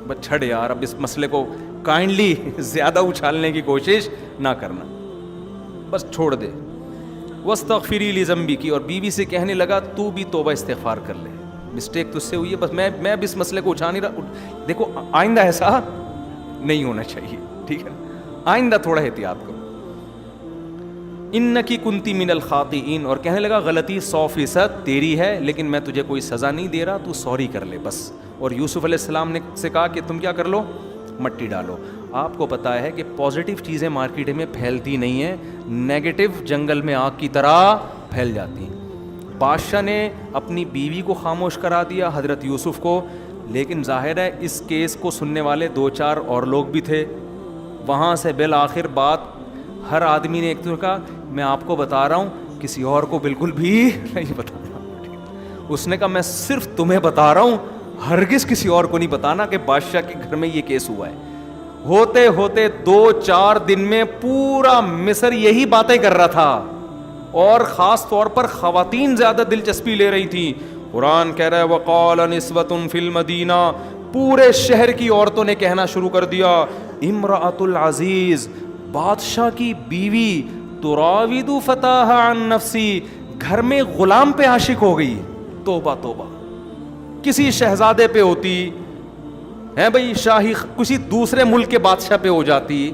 بس چھڑ یار, اب اس مسئلے کو کائنڈلی زیادہ اچھالنے کی کوشش نہ کرنا, بس چھوڑ دے. واستغفری لذنبک, اور بیوی سے کہنے لگا تو بھی توبہ استغفار کر لے, مسٹیک تجھ سے ہوئی ہے, بس میں اب اس مسئلے کو اٹھا نہیں رہا. دیکھو آئندہ ایسا نہیں ہونا چاہیے, ٹھیک ہے, آئندہ تھوڑا احتیاط کرو. انکی کنتی من الخاطئین, اور کہنے لگا غلطی 100% تیری ہے, لیکن میں تجھے کوئی سزا نہیں دے رہا, تو سوری کر لے بس. اور یوسف علیہ السلام نے سے کہا کہ تم کیا کر لو, مٹی ڈالو. آپ کو پتہ ہے کہ پازیٹیو چیزیں مارکیٹ میں پھیلتی نہیں ہیں, نیگیٹو جنگل میں آگ کی طرح پھیل جاتی ہیں. بادشاہ نے اپنی بیوی کو خاموش کرا دیا, حضرت یوسف کو, لیکن ظاہر ہے اس کیس کو سننے والے 2-4 اور لوگ بھی تھے. وہاں سے بالآخر بات ہر آدمی نے ایک تو کہا میں آپ کو بتا رہا ہوں, کسی اور کو بالکل بھی نہیں بتانا. اس نے کہا میں صرف تمہیں بتا رہا ہوں, ہرگز کسی اور کو نہیں بتانا کہ بادشاہ کے گھر میں یہ کیس ہوا ہے. ہوتے ہوتے 2-4 دن میں پورا مصر یہی باتیں کر رہا تھا, اور خاص طور پر خواتین زیادہ دلچسپی لے رہی تھیں. قرآن کہہ رہا ہے وقال نسوۃ فی المدینہ, پورے شہر کی عورتوں نے کہنا شروع کر دیا امرأۃ العزیز, بادشاہ کی بیوی, تراود فتاها عن نفسی, گھر میں غلام پہ عاشق ہو گئی. توبہ توبہ, کسی شہزادے پہ ہوتی ہے بھائی, شاہی کسی دوسرے ملک کے بادشاہ پہ ہو جاتی.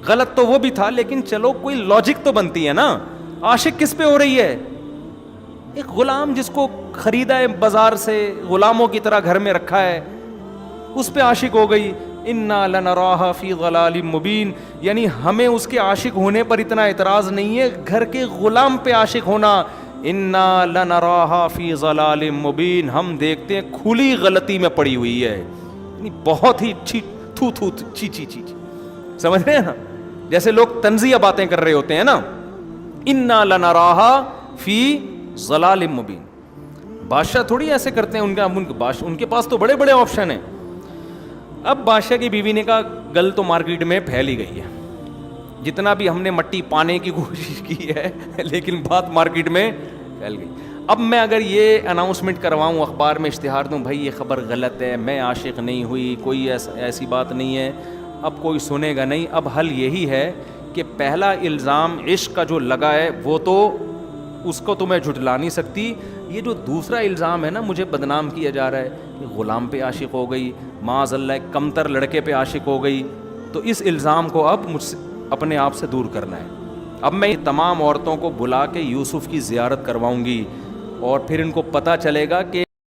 غلط تو وہ بھی تھا, لیکن چلو کوئی لاجک تو بنتی ہے نا. عاشق کس پہ ہو رہی ہے؟ ایک غلام جس کو خریدا ہے بازار سے, غلاموں کی طرح گھر میں رکھا ہے, اس پہ عاشق ہو گئی. انا لنراھا فی ضلال مبین, یعنی ہمیں اس کے عاشق ہونے پر اتنا اعتراض نہیں ہے, گھر کے غلام پہ عاشق ہونا. انا لنراھا فی ضلال مبین, ہم دیکھتے ہیں کھلی غلطی میں پڑی ہوئی ہے, یعنی بہت ہی تھو چی چی چی, سمجھ رہے ہیں نا, جیسے لوگ طنزیہ باتیں کر رہے ہوتے ہیں نا. انا لنراھا فی ضلال مبین. بادشاہ تھوڑی ایسے کرتے ہیں, ان کے پاس تو بڑے بڑے آپشن ہیں. اب بادشاہ کی بیوی نے کہا گل تو مارکیٹ میں پھیل ہی گئی ہے, جتنا بھی ہم نے مٹی پانے کی کوشش کی ہے, لیکن بات مارکیٹ میں پھیل گئی. اب میں اگر یہ اناؤنسمنٹ کرواؤں, اخبار میں اشتہار دوں, بھائی یہ خبر غلط ہے, میں عاشق نہیں ہوئی, کوئی ایسی بات نہیں ہے, اب کوئی سنے گا نہیں. اب حل یہی ہے کہ پہلا الزام عشق کا جو لگا ہے وہ تو اس کو تو میں جھٹلا نہیں سکتی. یہ جو دوسرا الزام ہے نا, مجھے بدنام کیا جا رہا ہے کہ غلام پہ عاشق ہو گئی, معاذ اللہ ایک کمتر لڑکے پہ عاشق ہو گئی, تو اس الزام کو اب مجھ سے اپنے آپ سے دور کرنا ہے. اب میں تمام عورتوں کو بلا کے یوسف کی زیارت کرواؤں گی, اور پھر ان کو پتہ چلے گا کہ